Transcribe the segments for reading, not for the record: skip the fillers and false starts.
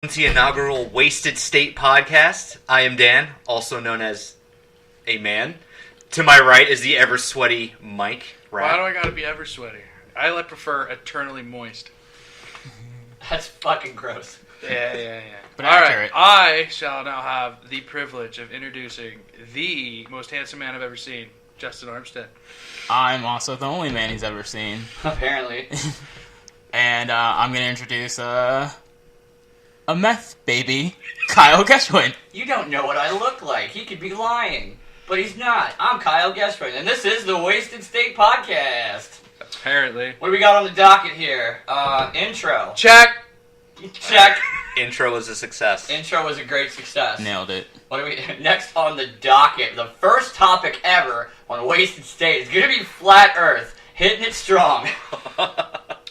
To the inaugural Wasted State podcast. I am Dan, also known as a man. To my right is the ever sweaty Mike. Why do I gotta be ever sweaty? I prefer eternally moist. That's fucking gross. Yeah. But All accurate. right, I shall now have the privilege of introducing the most handsome man I've ever seen, Justin Armstead. I'm also the only man he's ever seen. Apparently. And I'm going to introduce a meth baby, Kyle Geschwin. You don't know what I look like. He could be lying. But he's not. I'm Kyle Geschwin, and this is the Wasted State Podcast. Apparently. What do we got on the docket here? Intro. Check! Check. Intro was a success. Intro was a great success. Nailed it. What do we next on the docket? The first topic ever on Wasted State is gonna be flat Earth, hitting it strong.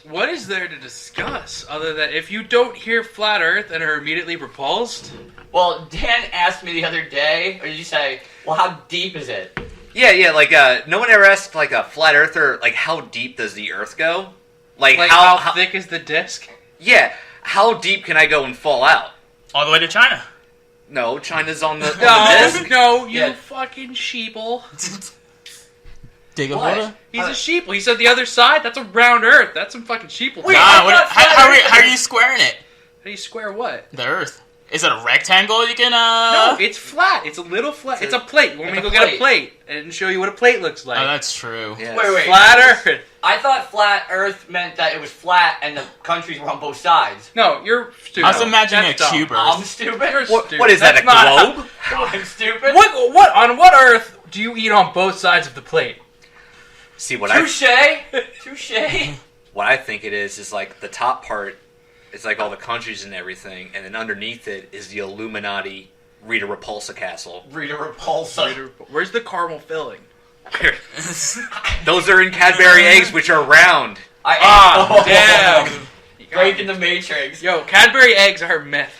What is there to discuss other than if you don't hear flat Earth and are immediately repulsed? Well, Dan asked me the other day, or did you say, well, how deep is it? Yeah, like, no one ever asked, like, a flat earther, like, how deep does the Earth go? Like how thick is the disc? Yeah, how deep can I go and fall out? All the way to China. No, China's on the disc. No, you Yeah. fucking sheeple. Dig a What? water? He's a sheeple. He said the other side, that's a round Earth. That's some fucking sheeple. Wait, Nah, I thought how are you squaring it? How do you square what? The Earth. Is it a rectangle you can, No, it's flat. It's a little flat. It's a plate. You want me to go get a plate and show you what a plate looks like? Oh, that's true. Yeah. Wait. Flat Earth. I thought flat Earth meant that it was flat and the countries were on both sides. No, you're stupid. I was imagining That's a dumb. cube I'm Earth. stupid. You're What stupid. is that, That's a not globe? I'm stupid. What on what Earth do you eat on both sides of the plate? See, what Touche. Touche. what I think it is like, the top part is, like, all the countries and everything, and then underneath it is the Illuminati Rita Repulsa Castle. Rita Repulsa. Where's the caramel filling? Those are in Cadbury eggs, which are round. Damn. Breaking the Matrix. Yo, Cadbury eggs are a myth.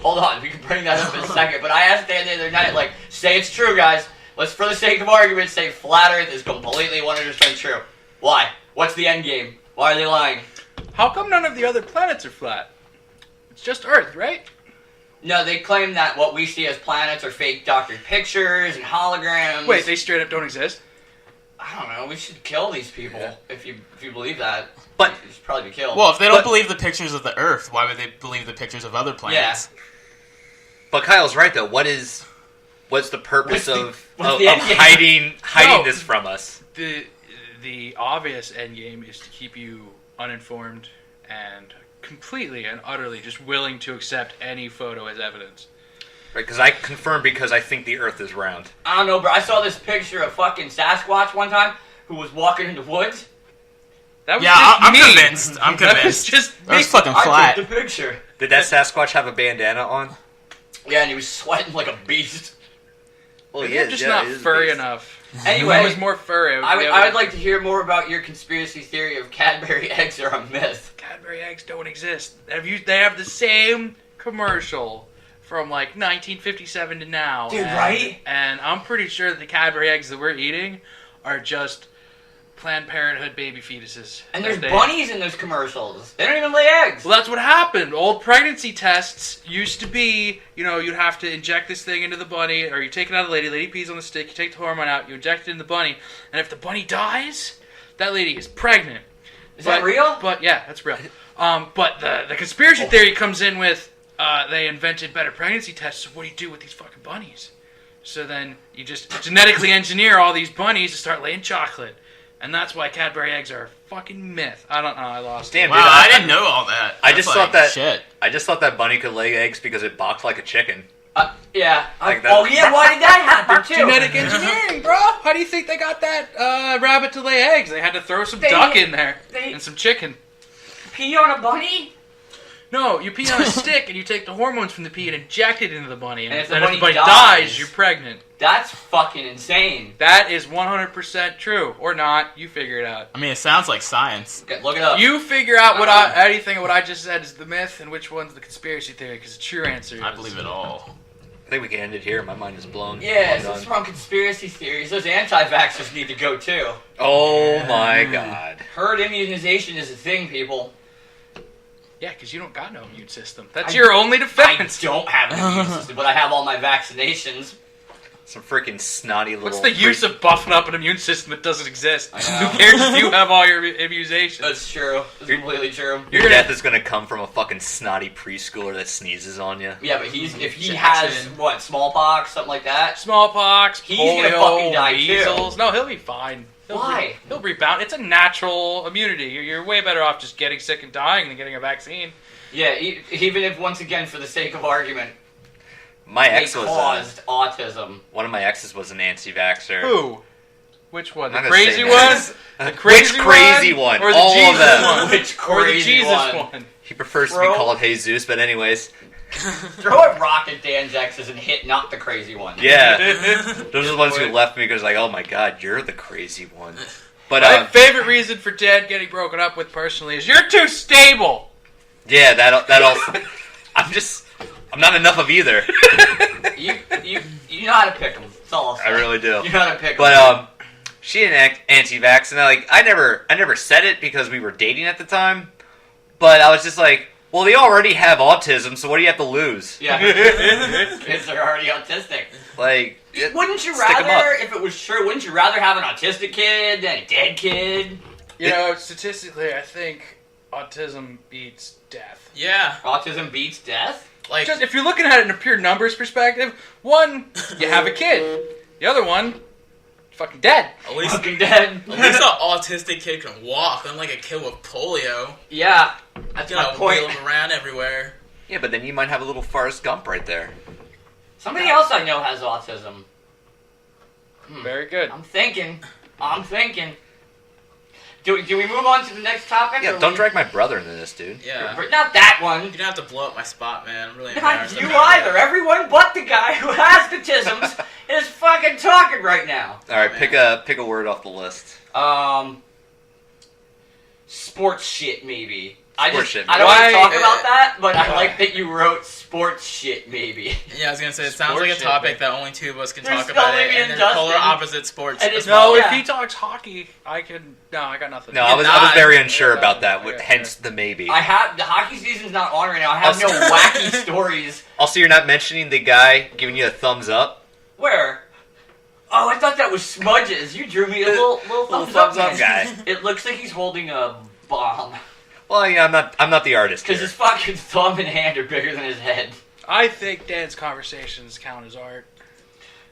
Hold on, we can bring that up in a second. But I asked Dan the other night, like, say it's true, guys. Let's, for the sake of argument, say flat Earth is completely 100% true. Why? What's the end game? Why are they lying? How come none of the other planets are flat? It's just Earth, right? No, they claim that what we see as planets are fake doctored pictures and holograms. Wait, they straight up don't exist? I don't know. We should kill these people if you believe that. But You should probably be killed. Well, if they don't But- believe the pictures of the Earth, why would they believe the pictures of other planets? But Kyle's right, though. What's the purpose What's of the end game? hiding No. this from us? The obvious end game is to keep you uninformed and completely and utterly just willing to accept any photo as evidence. Right? Because I confirm because I think the Earth is round. I don't know, bro. I saw this picture of fucking Sasquatch one time who was walking in the woods. That was Yeah, just I'm me. convinced. I'm That was convinced. just That was me. fucking I flat. took the picture. Did that Sasquatch have a bandana on? Yeah, and he was sweating like a beast. Well, Maybe I'm just not furry enough. If I Anyway, was more furry, I would like to hear more about your conspiracy theory of Cadbury eggs are a myth. Cadbury eggs don't exist. They have the same commercial from like 1957 to now. Dude, right? And I'm pretty sure that the Cadbury eggs that we're eating are just Planned Parenthood baby fetuses. And there's That they- bunnies in those commercials. They don't even lay eggs. Well, that's what happened. Old pregnancy tests used to be, you'd have to inject this thing into the bunny, or you take it out of the lady pees on the stick, you take the hormone out, you inject it in the bunny, and if the bunny dies, that lady is pregnant. Is that real? But yeah, that's real. But the conspiracy theory comes in with they invented better pregnancy tests. So what do you do with these fucking bunnies? So then you just genetically engineer all these bunnies to start laying chocolate, and that's why Cadbury eggs are a fucking myth. I don't know. I lost it. Damn, Wow, dude, I didn't know all that. I That's just thought that- Shit. I just thought that bunny could lay eggs because it balked like a chicken. Yeah. Like that. Oh, yeah, why did that happen, too? Genetic engineering, bro. How do you think they got that rabbit to lay eggs? They had to throw some duck in there and some chicken. Pee on a bunny? No, you pee on a stick and you take the hormones from the pee and inject it into the bunny. And if then the if the bunny bunny dies- dies, you're pregnant. That's fucking insane. That is 100% true. Or not. You figure it out. I mean, it sounds like science. Okay, look it up. You figure out anything of what I just said is the myth and which one's the conspiracy theory, because the true answer is... I believe it all. I think we can end it here. My mind is blown. Yeah, I'm since done. we're on conspiracy theories, those anti-vaxxers need to go too. Oh my god. Herd immunization is a thing, people. Yeah, because you don't got no immune system. That's your only I defense. don't have an immune system, but I have all my vaccinations. Some freaking snotty little. What's the use of buffing up an immune system that doesn't exist? I know. Who cares if you have all your immunizations? That's true. That's completely true. Your death is gonna come from a fucking snotty preschooler that sneezes on you. Yeah, but if he Jackson. has, what, smallpox, something like that? Smallpox, He's polio, gonna fucking die, too. measles. No, he'll be fine. Why? He'll rebound. It's a natural immunity. You're way better off just getting sick and dying than getting a vaccine. Yeah, even if, once again, for the sake of argument, My they ex was caused autism. one of my exes was an anti-vaxxer. Who? Which one? The I'm not gonna crazy say one? names. The crazy Which crazy one? Or the All of Jesus them. one? Which Or the crazy Jesus one? one? He prefers to Bro. be called Jesus, but anyways, Throw a rock at Dan's exes and hit not the crazy one. yeah, those are the ones who left me because like, oh my god, you're the crazy one. But My favorite reason for Dad getting broken up with personally is you're too stable. yeah, that also. I'm not enough of either. You know how to pick them. That's all I'll say. I really do. You know how to pick them. But she an anti-vax, and I never said it because we were dating at the time. But I was just like, well, they already have autism, so what do you have to lose? Yeah. Kids are already autistic. Like, Wouldn't you stick 'em rather, up. if it was true, wouldn't you rather have an autistic kid than a dead kid? You know, statistically, I think autism beats death. Yeah. Autism beats death? Like, Just if you're looking at it in a pure numbers perspective, one, you have a kid. The other one, fucking dead. at least Fucking dead. at least an autistic kid can walk, unlike a kid with polio. Yeah, that's You my know, point. wheel him around everywhere. yeah, but then you might have a little Forrest Gump right there. Somebody else I know has autism. Very good. I'm thinking. Do we move on to the next topic? Yeah, or don't we- drag my brother into this, dude. Yeah. Not that one. You don't have to blow up my spot, man. I'm really Not embarrassed. you about it. either. Everyone but the guy who has autisms is fucking talking right now. All right, man. pick a word off the list. Sports shit maybe. Sports shit, I don't maybe. want to talk Why- about that, but I like that you wrote sports shit maybe. Yeah, I was gonna say, it sounds Sports like a shit, topic man. that only two of us can There's talk about only it, me and and they're polar Dustin. opposite sports. And it's as well. No, Yeah. if he talks hockey, I got nothing. No, I was not. very unsure Yeah, about that, yeah, hence the maybe. I have the hockey season's not on right now. I have no Also- wacky stories. Also, you're not mentioning the guy giving you a thumbs up. Where? Oh, I thought that was Smudges. You drew me a little thumbs up man. guy. It looks like he's holding a bomb Well, yeah, I'm not the artist because here. his fucking thumb and hand are bigger than his head. I think Dan's conversations count as art.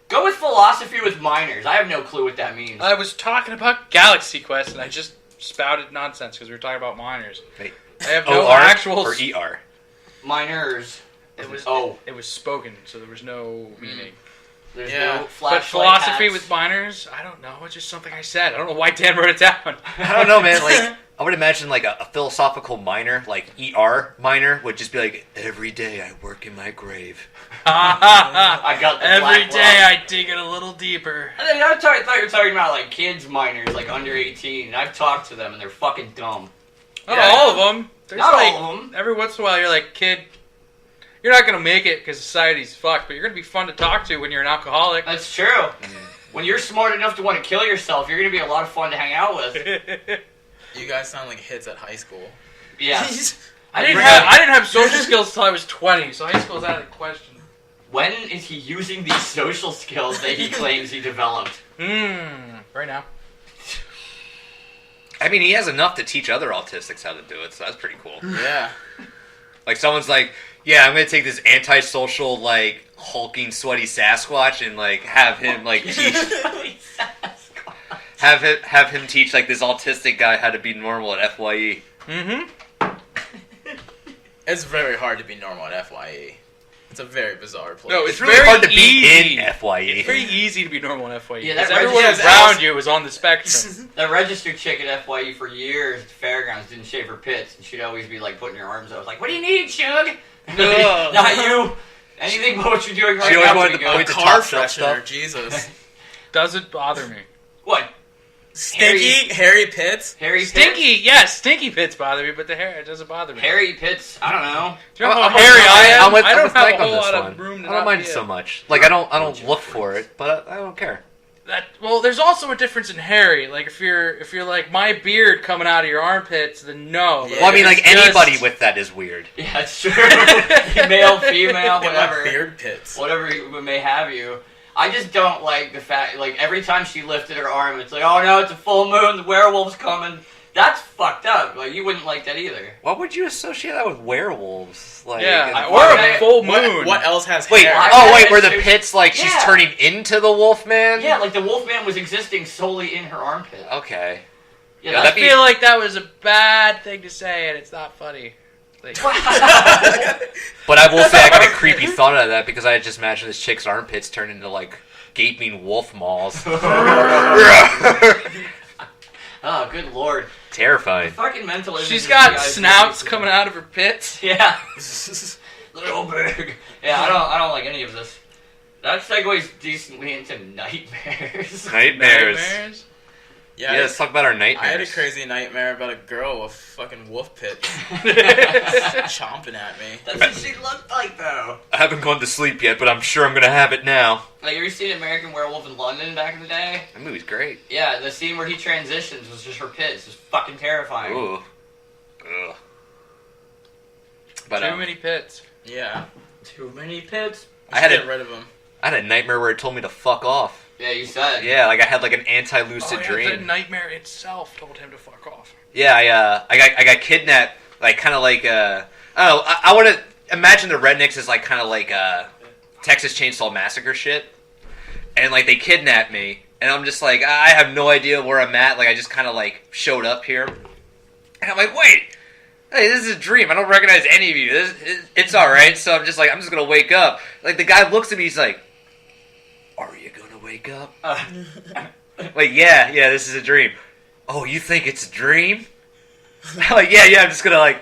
Go with philosophy with minors. I have no clue what that means. I was talking about Galaxy Quest, and I just spouted nonsense because we were talking about minors. Wait, I have no OR actual. or ER? Minors. It was Oh. It was spoken, so there was no meaning. There's Yeah. no But flashlight philosophy hats. with minors, I don't know. It's just something I said. I don't know why Dan wrote it down. I don't know, man. Like, I would imagine like a philosophical minor, like ER minor, would just be like, every day I work in my grave. I got the Every black day lung. I dig it a little deeper. I thought you were talking about like kids minors, like under 18. And I've talked to them and they're fucking dumb. Not Yeah. all of them. There's Not like, all of them. every once in a while, you're like, kid, you're not gonna make it because society's fucked, but you're gonna be fun to talk to when you're an alcoholic. That's true. When you're smart enough to want to kill yourself, you're gonna be a lot of fun to hang out with. You guys sound like hits at high school. Yeah. I didn't have social skills until I was 20, so high school's out of the question. When is he using these social skills that he claims he developed? Right now. I mean, he has enough to teach other autistics how to do it, so that's pretty cool. Yeah. Like, someone's like, yeah, I'm gonna take this antisocial, like, hulking, sweaty Sasquatch and, like, have him, like, teach... have him teach, like, this autistic guy how to be normal at FYE. Mm-hmm. It's very hard to be normal at FYE. It's a very bizarre place. No, It's really hard to be easy. in FYE. It's very easy to be normal in FYE. Yeah, that because everyone registers around else- you is on the spectrum. The registered chick at FYE for years at the fairgrounds didn't shave her pits, and she'd always be like putting her arms out. Like, what do you need, Shug? No. Not you. Anything but what you're doing right She always now. wanted pretty to good. point a to car top shelf freshener, stuff. Jesus. Doesn't bother me. What? Stinky, hairy pits. Harry Pitts? Stinky, yes, stinky pits bother me, but the hair, it doesn't bother me. Harry Pitts? I don't know. Do you know how I'm hairy I am? I'm with I don't Mike have a on whole this lot one. of room to I don't not mind be it so in. much. Like, I don't look for it, but I don't care. there's also a difference in hairy. Like if you're like my beard coming out of your armpits, then no. Yeah. Well, I mean, like It's just- anybody with that is weird. Yeah, it's true. Male, female, whatever. Beard pits. Whatever may have you. I just don't like the fact, like, every time she lifted her arm, it's like, oh no, it's a full moon, the werewolf's coming. That's fucked up. Like, you wouldn't like that either. Why would you associate that with werewolves? Like, Yeah, or or a full moon. What else has Wait, hair? were the pits like she's Yeah. turning into the Wolfman? Yeah, like the Wolfman was existing solely in her armpit. Okay. Yeah, Yeah, I that'd be- feel like that was a bad thing to say, and it's not funny. Like, But I will say I got a creepy thought out of that because I just imagined this chick's armpits turn into like gaping wolf maws. Oh, good lord. Terrifying. Fucking mental images. she's got you guys snouts make. coming out of her pits. Yeah. Little big. Yeah, I don't like any of this. That segues decently into nightmares. Nightmares. Yeah, Yeah, let's talk about our I had a nightmares. crazy nightmare about a girl with fucking wolf pits chomping at me. That's what she looked like, though. I haven't gone to sleep yet, but I'm sure I'm gonna have it now. Like, you ever seen American Werewolf in London back in the day? That movie's great. Yeah, the scene where he transitions was just her pits. It was fucking terrifying. Ooh. Ugh. But Too many pits. Yeah, Too many pits. I had get a- rid of them. I had a nightmare where it told me to fuck off. Yeah, you said. Yeah, like I had like an anti-lucid The dream. nightmare itself told him to fuck off. Yeah, I got kidnapped. Like kind of like I don't know. I want to imagine the rednecks as like kind of like Texas Chainsaw Massacre shit, and like they kidnapped me, and I'm just like I have no idea where I'm at. Like I just kind of like showed up here, and I'm like, wait, hey, this is a dream. I don't recognize any of you. It's all right. So I'm just gonna wake up. Like the guy looks at me, he's like, are you gonna wake up? Like yeah, this is a dream. Oh, you think it's a dream? I'm like, yeah, I'm just gonna like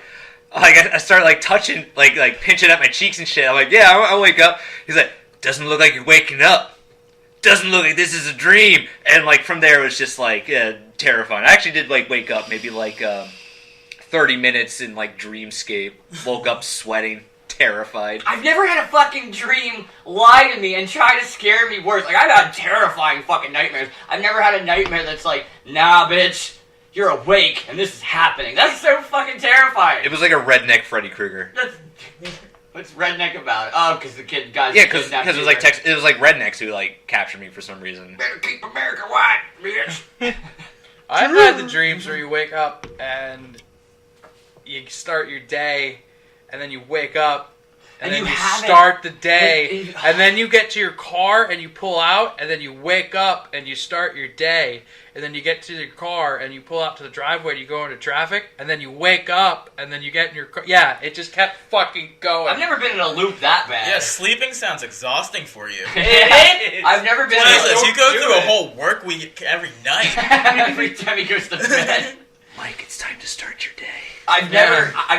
I start like touching, like pinching at my cheeks and shit. I'm like, yeah, I'll wake up. He's like, doesn't look like you're waking up. Doesn't look like this is a dream. And like from there, it was just like terrifying. I actually did like wake up maybe like 30 minutes in like dreamscape. Woke up sweating, terrified. I've never had a fucking dream lie to me and try to scare me worse. Like, I've had terrifying fucking nightmares. I've never had a nightmare that's like, nah, bitch, you're awake and this is happening. That's so fucking terrifying. It was like a redneck Freddy Krueger. What's redneck about? Oh, because the guys Yeah, because kidnapped it was you. like it was like rednecks who like captured me for some reason. Better keep America white, bitch. I've had the dreams where you wake up and you start your day, and then you wake up, and then you you haven't- start the day, it- and then you get to your car and you pull out, and then you wake up and you start your day, and then you get to your car and you pull out to the driveway and you go into traffic, and then you wake up and then you get in your car. Yeah, it just kept fucking going. I've never been in a loop that bad. Yeah, sleeping sounds exhausting for you. I've never been in a Jesus, loop. you go through a whole work week every night. Every time he goes to bed. Mike, it's time to start your day. I've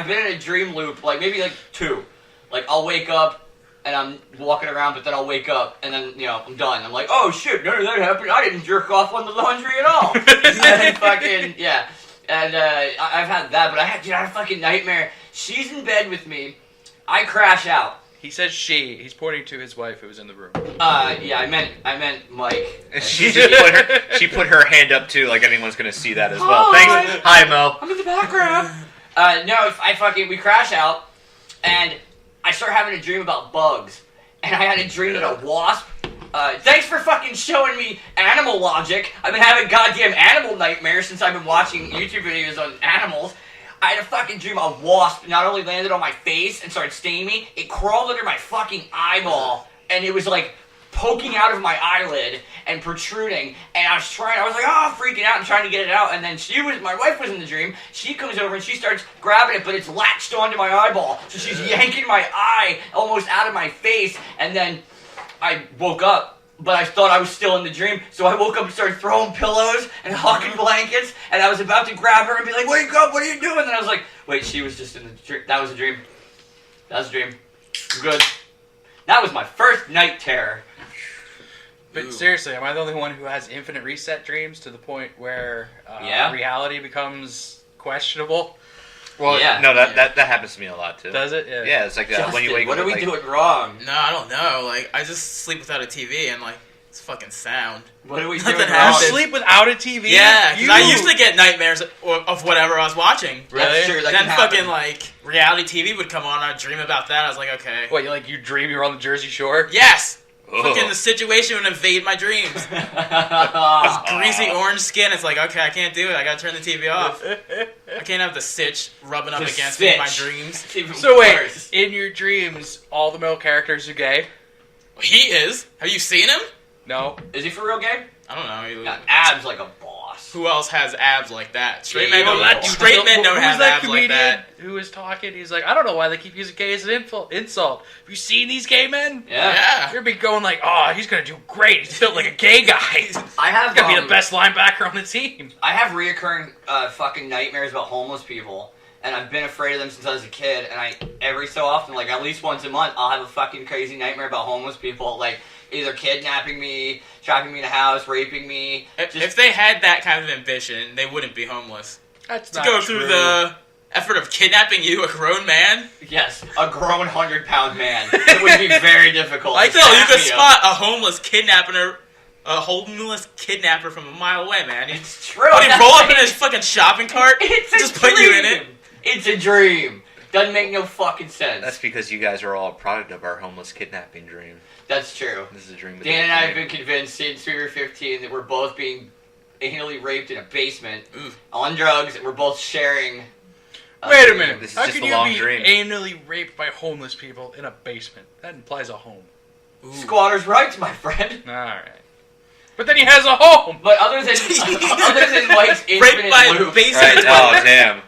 been in a dream loop, like maybe like 2. Like I'll wake up and I'm walking around, but then I'll wake up and then I'm done. I'm like, oh shit, none of that happened. I didn't jerk off on the laundry at all. And then fucking yeah, and I've had that, but I had a fucking nightmare. She's in bed with me. I crash out. He says she. He's pointing to his wife who was in the room. Yeah, I meant Mike. And she put her hand up too, like anyone's gonna see that as well. Hi. Thanks. Hi, Mo. I'm in the background. No, we crash out, and I start having a dream about bugs, and I had a dream that a wasp. Thanks for fucking showing me animal logic. I've been having goddamn animal nightmares since I've been watching YouTube videos on animals. I had a fucking dream a wasp not only landed on my face and started stinging me, it crawled under my fucking eyeball, and it was like poking out of my eyelid and protruding, and I was like, oh, freaking out and trying to get it out, and then my wife was in the dream, she comes over and she starts grabbing it, but it's latched onto my eyeball, so she's yanking my eye almost out of my face, and then I woke up, but I thought I was still in the dream, so I woke up and started throwing pillows and hucking blankets, and I was about to grab her and be like, wake up, what are you doing? And I was like, wait, she was just in the dream. That was a dream. That was a dream. I'm good. That was my first night terror. But seriously, am I the only one who has infinite reset dreams to the point where reality becomes questionable? Well, Yeah. no, that happens to me a lot too. Does it? Yeah, it's like when you Justin, wake what up. are we like, doing wrong? No, I don't know. Like, I just sleep without a TV, and like It's fucking sound. What are we Nothing doing You happens. wrong? sleep without a TV? Yeah, because I You- used to get nightmares of whatever I was watching. That's true. That Then can happen. fucking like reality TV would come on. I'd dream about that. I was like, okay. What, you dream you're on the Jersey Shore? Yes. Ugh. Fucking the situation would invade my dreams. Greasy orange skin. It's like, okay, I can't do it. I gotta turn the TV off. I can't have the sitch rubbing up The against me in my sitch. dreams. It's even So wait, worse. in your dreams, all the male characters are gay? He is. Have you seen him? No. Is he for real gay? I don't know. Got abs like a boss. Who else has abs like that? Straight Yeah, men don't. that- Straight men don't Who have was that abs like comedian that. who was talking? He's like, I don't know why they keep using gay as an insult. Have you seen these gay men? Yeah. Yeah. You're be going like, oh, he's gonna do great. He's built like a gay guy. He's I have gonna be the best linebacker on the team. I have reoccurring fucking nightmares about homeless people, and I've been afraid of them since I was a kid. And I every so often, like at least once a month, I'll have a fucking crazy nightmare about homeless people, like either kidnapping me, trapping me in a house, raping me. If they had that kind of ambition, they wouldn't be homeless. That's To not go true. through the effort of kidnapping you, a grown man. Yes, a grown 100-pound man. It would be very difficult. I to feel you snap could me up. spot a homeless kidnapper from a mile away, man. He'd It's true. he'd roll up in his fucking shopping cart, It's a just put you in dream. it. It's a dream. Doesn't make no fucking sense. That's because you guys are all a product of our homeless kidnapping dream. That's true. This is a dream. Dan and I have been convinced since we were 15 that we're both being anally raped in a basement Ooh. on drugs, and we're both sharing. Wait a minute. This is How just can a you long be dream. anally raped by homeless people in a basement? That implies a home. Ooh. Squatters' rights, my friend. All right. But then he has a home. But other than Mike's Raped infinite by a loop, basement. Right? Oh damn!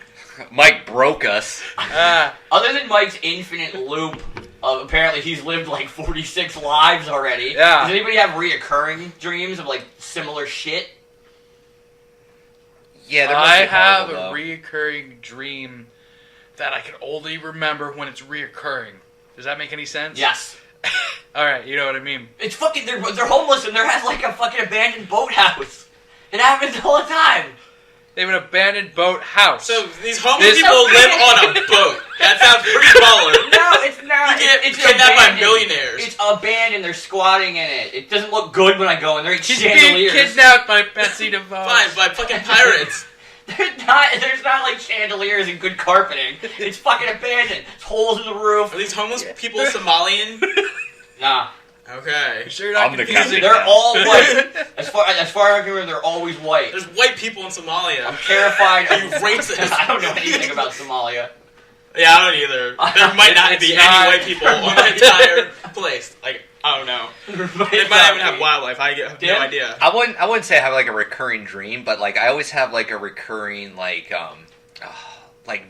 Mike broke us. other than Mike's infinite loop of apparently he's lived like 46 lives already. Yeah. Does anybody have reoccurring dreams of like similar shit? Yeah, they're I mostly have horrible, a though. reoccurring dream that I can only remember when it's reoccurring. Does that make any sense? Yes. All right, you know what I mean. It's fucking. They're homeless and there has like a fucking abandoned boathouse. It happens all the time. They have an abandoned boat house. So these homeless This- people live on a boat. That sounds pretty baller. No, it's not. You get It's kidnapped by abandoned. millionaires. It's abandoned. They're squatting in it. It doesn't look good when I go in. They're She's chandeliers. being kidnapped by Betsy DeVos. Fine, by fucking pirates. There's not like chandeliers and good carpeting. It's fucking abandoned. There's holes in the roof. Are these homeless people Somalian? Nah, Okay. You sure you're not I'm the confusing? captain. they're all white. As far as I can remember, they're always white. There's white people in Somalia. I'm terrified. Are you Of, racist? I don't know anything about Somalia. Yeah, I don't either. There might not be It's any not- white people on the entire place. Like, I don't know. They might even have wildlife. I have no Dan? idea. I wouldn't say I have like a recurring dream, but like I always have like a recurring like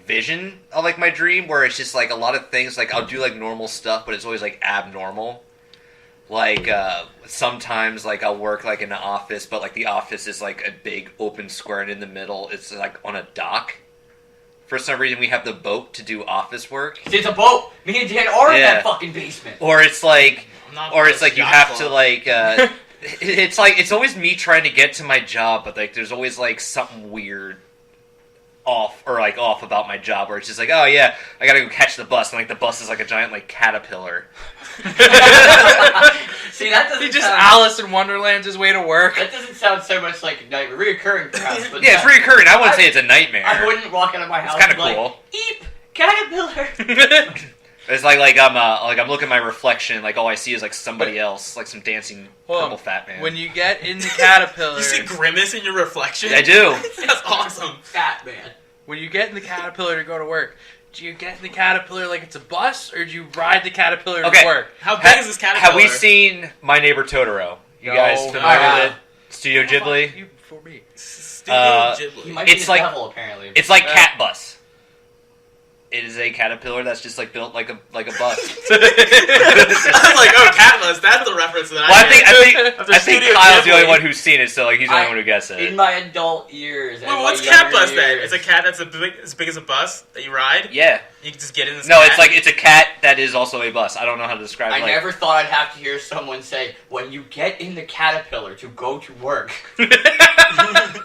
vision of like my dream where it's just like a lot of things like I'll do like normal stuff, but it's always like abnormal. Like sometimes like I'll work like in an office, but like the office is like a big open square, and in the middle it's like on a dock. For some reason, we have the boat to do office work, It's a boat. Me and Dan are in Yeah. that fucking basement. or it's like. I'm not Or it's like you yacht have club. to like it's like it's always me trying to get to my job, but like there's always like something weird off about my job where it's just like, oh yeah, I gotta go catch the bus, and like the bus is like a giant like caterpillar. See, that doesn't He just sound, Alice in Wonderland's his way to work. that doesn't sound so much like a nightmare. Reoccurring, perhaps. But Yeah, it's reoccurring. I wouldn't say it's a nightmare. I wouldn't walk out of my house. It's kinda and be cool. Like, Eep, caterpillar. It's like I'm looking at my reflection, like all I see is like somebody else, like some dancing Well, purple fat man. When you get in the caterpillar, You see Grimace in your reflection? I do. That's awesome. Fat man. when you get in the caterpillar to go to work, do you get in the caterpillar like it's a bus, or do you ride the caterpillar Okay. to work? How big is this caterpillar? Have we seen My Neighbor Totoro? You No. guys familiar I with it? Studio Ghibli. You before me. Studio He Ghibli. might be It's the like- devil, apparently. It's like Cat Bus. It is a caterpillar that's just like built like a bus. I was like, oh, Catbus, that's the reference that Well, I think After I think Studio Kyle's the Ghibli. only one who's seen it, so like he's the only I- one who gets in it. my adult years. and Well, my what's younger Catbus then? years. It's a cat that's as big as a bus that you ride? Yeah, You can just get in this No, cat. it's a cat that is also a bus. I don't know how to describe. I never thought I'd have to hear someone say, "When you get in the caterpillar to go to work."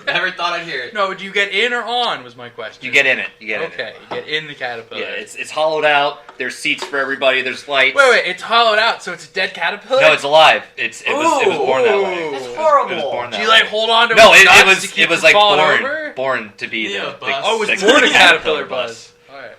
Never thought I'd hear it. No, do you get in or on? Was my question. You get in it. You get in it. Okay, you get in the caterpillar. Yeah, it's hollowed out. There's seats for everybody. There's lights. Wait, it's hollowed out, so it's a dead caterpillar. No, it's alive. It was born that way. That's horrible. It was born that Do you way. like hold on to No, its nuts to keep it was from like falling over? born to be Yeah, the bus. Oh, it was the born a caterpillar buzz. All right.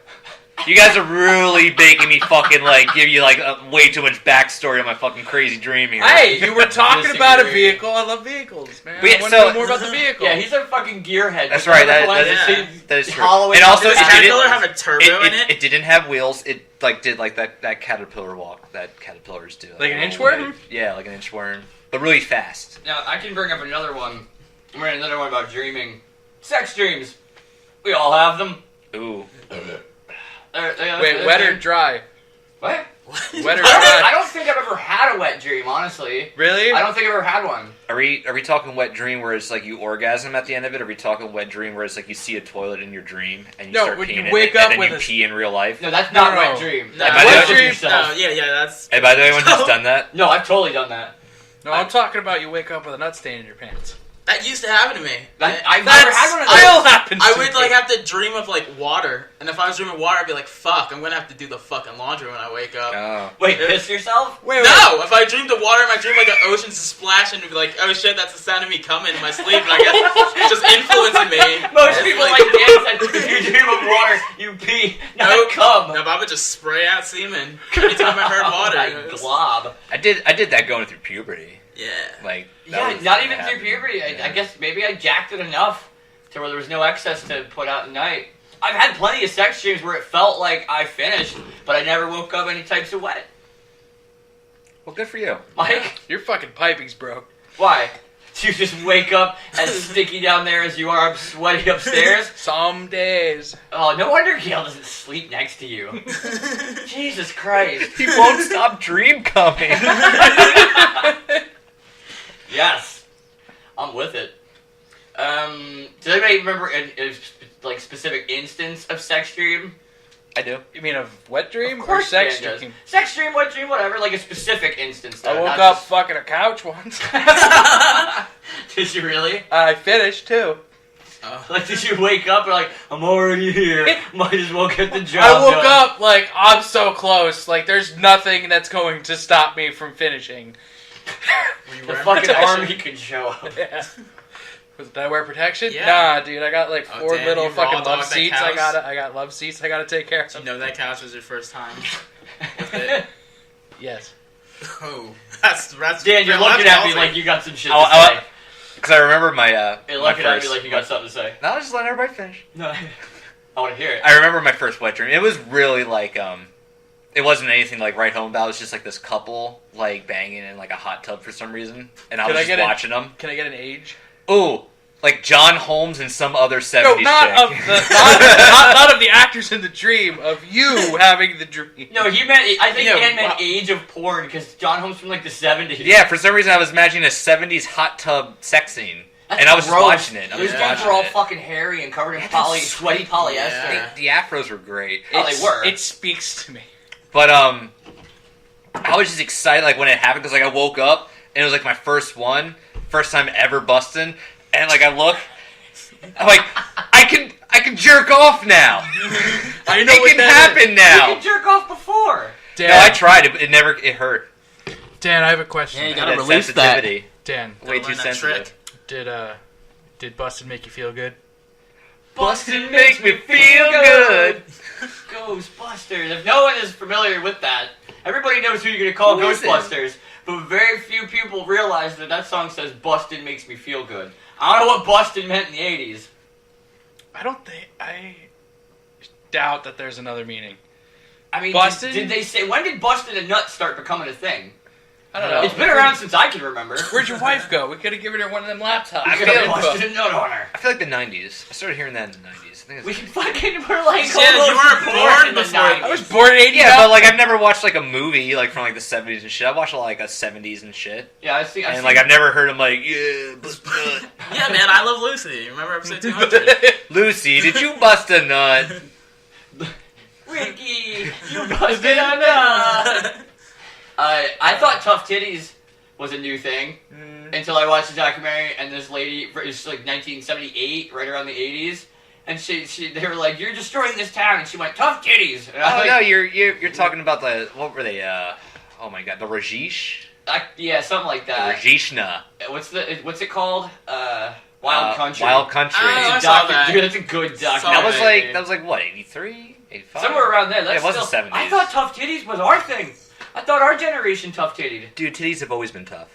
You guys are really making me fucking like give you like way too much backstory on my fucking crazy dream here. Hey, you were talking about a Disagree. vehicle. I love vehicles, man. But yeah, I want to so- know more about the vehicle. Yeah, he's a fucking gearhead. That's right. That is true. And also, Does it Caterpillar didn't, have a turbo in it? it didn't have wheels. It like did like that caterpillar walk that caterpillars do. Like an all inchworm? the way. Yeah, like an inchworm, but really fast. Now, I can bring up another one. I'm bringing another one about dreaming. Sex dreams. We all have them. Ooh. Wait, wet or dry? What? Wet or I dry? don't think I've ever had a wet dream, honestly. Really? I don't think I've ever had one. Are we talking wet dream where it's like you orgasm at the end of it? Or are we talking wet dream where it's like you see a toilet in your dream and you No, start when you peeing wake in it, up and then with you a- pee in real life? No, that's not No. wet dream. No, That's wet wet dream- yourself. No, yeah, that's. Hey, by the way, anyone who's done that? No, I've totally done that. No, I'm talking about you wake up with a nut stain in your pants. That used to happen to me. I've never had one of those. Still happens. I to would me. like have to dream of like water, and if I was dreaming water, I'd be like, "Fuck, I'm gonna have to do the fucking laundry when I wake up." Oh. Wait, piss yourself? Wait, No, if I dreamed of water in my dream, like an ocean's splash, and it'd be like, "Oh shit, that's the sound of me coming in my sleep." And I guess it's just influencing me. Most people like Dan said, if you dream of water, you pee, not Nope. cum. No, but I would just spray out semen anytime I heard water. Oh, It was- glob. I did that going through puberty. Yeah. Like that Yeah, was- not that even through happened. puberty. I Yeah. guess maybe I jacked it enough to where there was no excess to put out at night. I've had plenty of sex dreams where it felt like I finished, but I never woke up any types of wet. Well, good for you. Mike, Your fucking piping's broke. why? Do you just wake up as sticky down there as you are sweaty upstairs? Some days. Oh, no wonder Gail doesn't sleep next to you. Jesus Christ. He won't stop dream coming. Yes, I'm with it. Does anybody remember a like specific instance of sex dream? I do. You mean a wet dream Of or course sex Dan does. dream? Sex dream, wet dream, whatever. Like a specific instance. Though, I woke not up just- fucking a couch once. Did you really? I finished too. Like, did you wake up and like, I'm already here. Might as well get the job I woke done. up like I'm so close. Like there's nothing that's going to stop me from finishing. Were you The wearing fucking protection? army could show up. Yeah. Did I wear protection? Yeah. Nah, dude. I got like Oh, 4 damn, little you raw fucking dogged love that seats. couch? I got love seats. I gotta take care of. Did you know that couch was your first time with it? Yes. Oh, that's Dan, you're well, looking that's at me ballsy. like you got some shit to I- say. Because I remember my You're my looking at me first. like you got something to say. No, I was just letting everybody finish. No, I want to hear it. I remember my first wet dream. It was really like it wasn't anything to like write home about. It was just like this couple like banging in like a hot tub for some reason, and I Could was I just get a- watching them. Can I get an age? Ooh, like John Holmes and some other 70s No, not chick. of the not of the actors in the dream. Of you having the dream. No, he meant. I think Yeah, Dan meant wow. age of porn because John Holmes from like the 70s. Yeah, for some reason I was imagining a 70s hot tub sex scene. That's And I was just gross. watching it. I was Those watching dudes were all it. fucking hairy and covered in Yeah, sweaty polyester. Yeah. The afros were great. Oh, they were. It speaks to me. But I was just excited like when it happened because like I woke up and it was like my first time ever busting, and like I look, I'm like I can jerk off now. I know It what can that happen You now. could jerk off before. Dan, No, I tried it. It hurt. Dan, I have a question. Yeah, you man. gotta That release that. sensitivity. Dan, Way Gotta too learn that sensitive. trick. did busted make you feel good? Bustin' makes me feel good. Ghostbusters. If no one is familiar with that, everybody knows who you're going to call Who is it? Ghostbusters, but very few people realize that that song says Bustin' makes me feel good. I don't know what Bustin' meant in the 80s. I doubt that there's another meaning. I mean, Bustin'? did they say, when did Bustin' a Nut start becoming a thing? I don't know. It's been around since I can remember. Where'd your wife go? We could have given her one of them laptops. I feel could have like busted a nut on her. I feel like the 90s. I started hearing that in the 90s. I think We it's... fucking were like, Yeah, you almost weren't born in the before. 90s. I was born in 80. Yeah, but like I've never watched like a movie like from like the 70s and shit. I watched a lot like a 70s and shit. Yeah, I've seen. And like I've never heard him like, yeah, bust a nut. Yeah, man, I Love Lucy. Remember episode 200? Lucy, did you bust a nut? Wiki, you busted on that. I thought tough titties was a new thing until I watched the documentary, and this lady, it's like 1978, right around the 80s, and they were like, "You're destroying this town," and she went, "Tough titties." And I was no, like, you're talking about what were they? Oh my god, the Rajesh? yeah, something like that. Rajeshna. What's it called? Wild Country. Wild Country. I It's a saw that. Dude, that's a good documentary. That was like what, 83, 85? Somewhere around there. That's it was still, the 70s. I thought tough titties was our thing. I thought our generation tough tittied. Dude, titties have always been tough.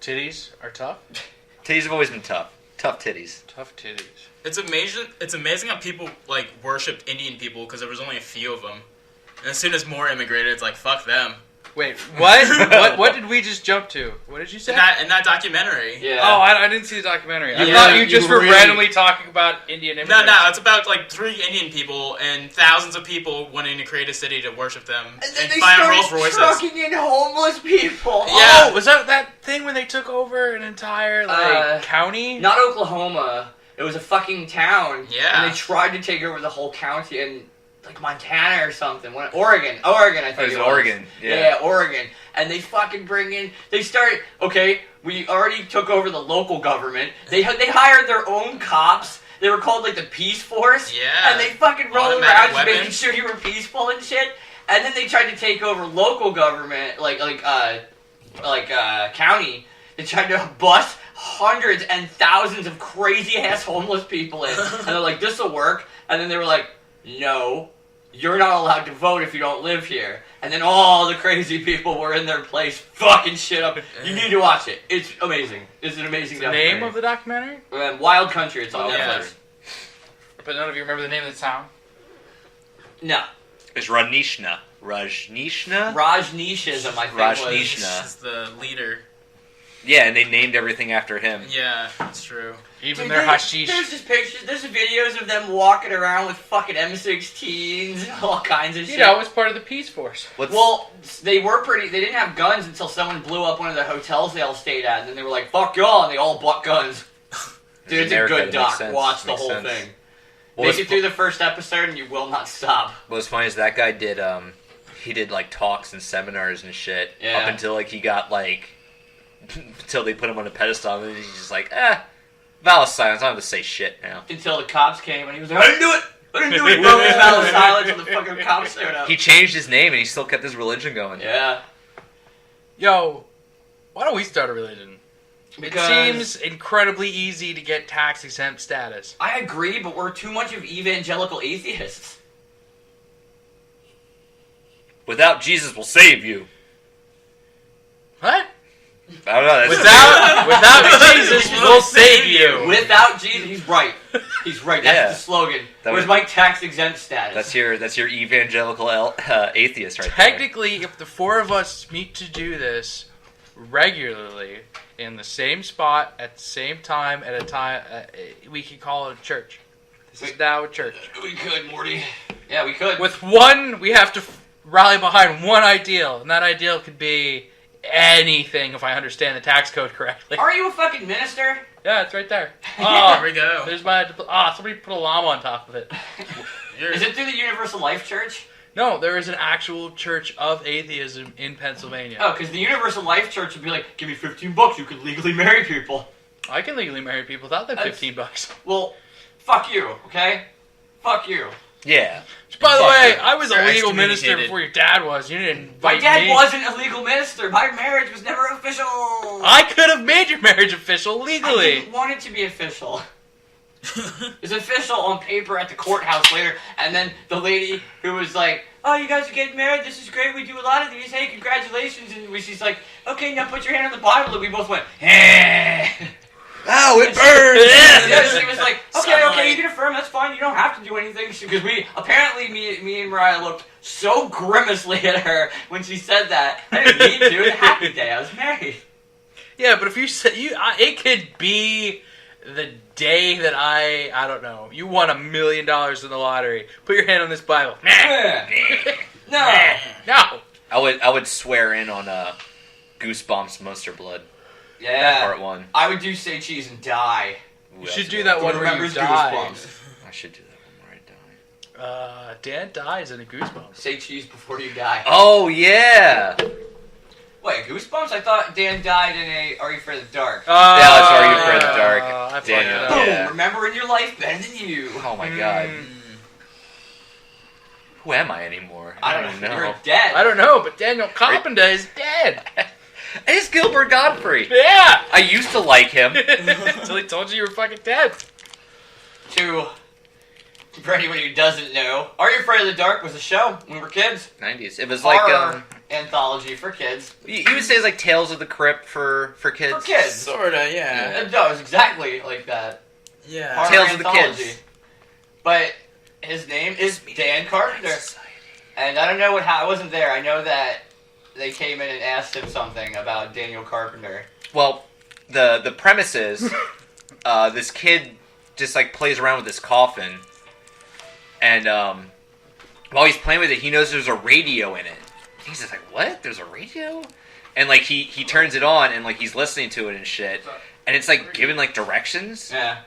Titties are tough. Titties have always been tough. Tough titties. Tough titties. It's amazing. It's amazing how people like worshipped Indian people because there was only a few of them, and as soon as more immigrated, it's like fuck them. Wait, what? What did we just jump to? What did you say? In that documentary. Yeah. Oh, I didn't see the documentary. I Yeah, thought you just you were really- randomly talking about Indian immigrants. No, it's about like 3 Indian people and thousands of people wanting to create a city to worship them And then and they buy started Rolls Royces. trucking in homeless people. Yeah. Oh, was that thing when they took over an entire county? Not Oklahoma. It was a fucking town. Yeah. And they tried to take over the whole county and like Montana or something. Oregon, I think Oh, it was it was. Oregon. Yeah, Oregon. And they fucking they started, okay, we already took over the local government. They hired their own cops. They were called like the Peace Force. Yeah. And they fucking rolled Automatic around just making weapons. sure you were peaceful and shit. And then they tried to take over local government, county. They tried to bus hundreds and thousands of crazy ass homeless people in. And they're like, this'll work. And then they were like, no, you're not allowed to vote if you don't live here. And then all the crazy people were in their place fucking shit up. You need to watch it. It's amazing. It's an amazing The documentary. name of the documentary? Wild Country. It's on Oh, Netflix. yeah. But none of you remember the name of the town? No. It's Rajneeshna. Rajneeshna? Rajneeshism, I think Rajneesh. Is the leader. Yeah, and they named everything after him. Yeah, that's true. Even Dude, their hashish. There's just pictures, there's videos of them walking around with fucking M16s and all kinds of shit. You know, it's part of the Peace Force. Well, they didn't have guns until someone blew up one of the hotels they all stayed at, and then they were like, fuck y'all, and they all bought guns. Dude, it's America, a that good makes doc. sense. Watch the Makes whole sense. thing. What Make was it through the first episode, and you will not stop. What was funny is that guy did he did like talks and seminars and shit Yeah. up until like he got like until they put him on a pedestal and he's just like vow of silence. I don't have to say shit now. Until the cops came, and he was like, I didn't do it! I didn't do it! He broke his vow of silence, and the fucking cops showed up. He changed his name and he still kept his religion going. Yeah. Yo, why don't we start a religion? Because It seems incredibly easy to get tax-exempt status. I agree, but we're too much of evangelical atheists. Without Jesus will save you. What? I don't know. Without Jesus, we'll save you. Without Jesus, he's right. He's right. That's Yeah. the slogan. That Where's was- my tax-exempt status? That's your evangelical atheist right Technically, if the four of us meet to do this regularly in the same spot at the same time at a time, we could call it a church. This is now a church. We could, Morty. Yeah, we could. With one, we have to rally behind one ideal, and that ideal could be anything if I understand the tax code correctly. Are you a fucking minister? Yeah, it's right there. There Oh, we go. there's my somebody put a llama on top of it. Is it through the Universal Life Church? No, there is an actual church of atheism in Pennsylvania. Oh, because the Universal Life Church would be like, give me $15, you can legally marry people. I can legally marry people without that That's- $15. Well, fuck you, okay? Fuck you. there. Yeah. By the Fuck way, you. I was a You're legal minister excommunicated. before your dad was. You didn't My invite dad me. wasn't a legal minister. My marriage was never official. I could have made your marriage official I legally. didn't want it to be official. It's official on paper at the courthouse later, and then the lady who was like, oh, you guys are getting married, this is great, we do a lot of these, hey, congratulations, and she's like, okay, now put your hand on the Bible, and we both went, eh. Ow, it And burns! yeah, she was like, okay, Sunlight. you can affirm, that's fine, you don't have to do anything, because me and Mariah looked so grimacely at her when she said that. I didn't need to, it was a happy day, I was married. Yeah, but if you said it could be the day that I don't know, you won $1 million in the lottery. Put your hand on this Bible. No. No. I would swear in on Goosebumps Monster Blood Yeah. Part 1. I would do say cheese and die. Ooh, You that's should a do good that one. one where you Remembers die. Goosebumps. I should do that one where I die. Dan dies in a Goosebumps. Say cheese before you die. Oh yeah. Wait, Goosebumps? I thought Dan died in a Are You Afraid of the Dark? Yeah, that's Are You Afraid of the Dark? I fucked Daniel. it up. Boom! Yeah. Remember in your life better than you. Oh my god. Mm. Who am I anymore? I don't know. You're dead. I don't know, but Daniel Carpenter is dead. It's Gilbert Godfrey. Yeah! I used to like him. Until he told you were fucking dead. For anyone who doesn't know, Are You Afraid of the Dark was a show when we were kids. 90s. It was like Horror anthology for kids. you would say it's like Tales of the Crypt for kids. For kids. Sorta, yeah. No, it was exactly like that. Yeah. Horror Tales of the anthology. Kids. But his name is Dan Carpenter. And I don't know I wasn't there. I know that they came in and asked him something about Daniel Carpenter. Well, the premise is this kid just like plays around with this coffin, and while he's playing with it, he knows there's a radio in it. He's just like, "What? There's a radio?" And like he turns it on, and like he's listening to it and shit, and it's like giving like directions. Yeah.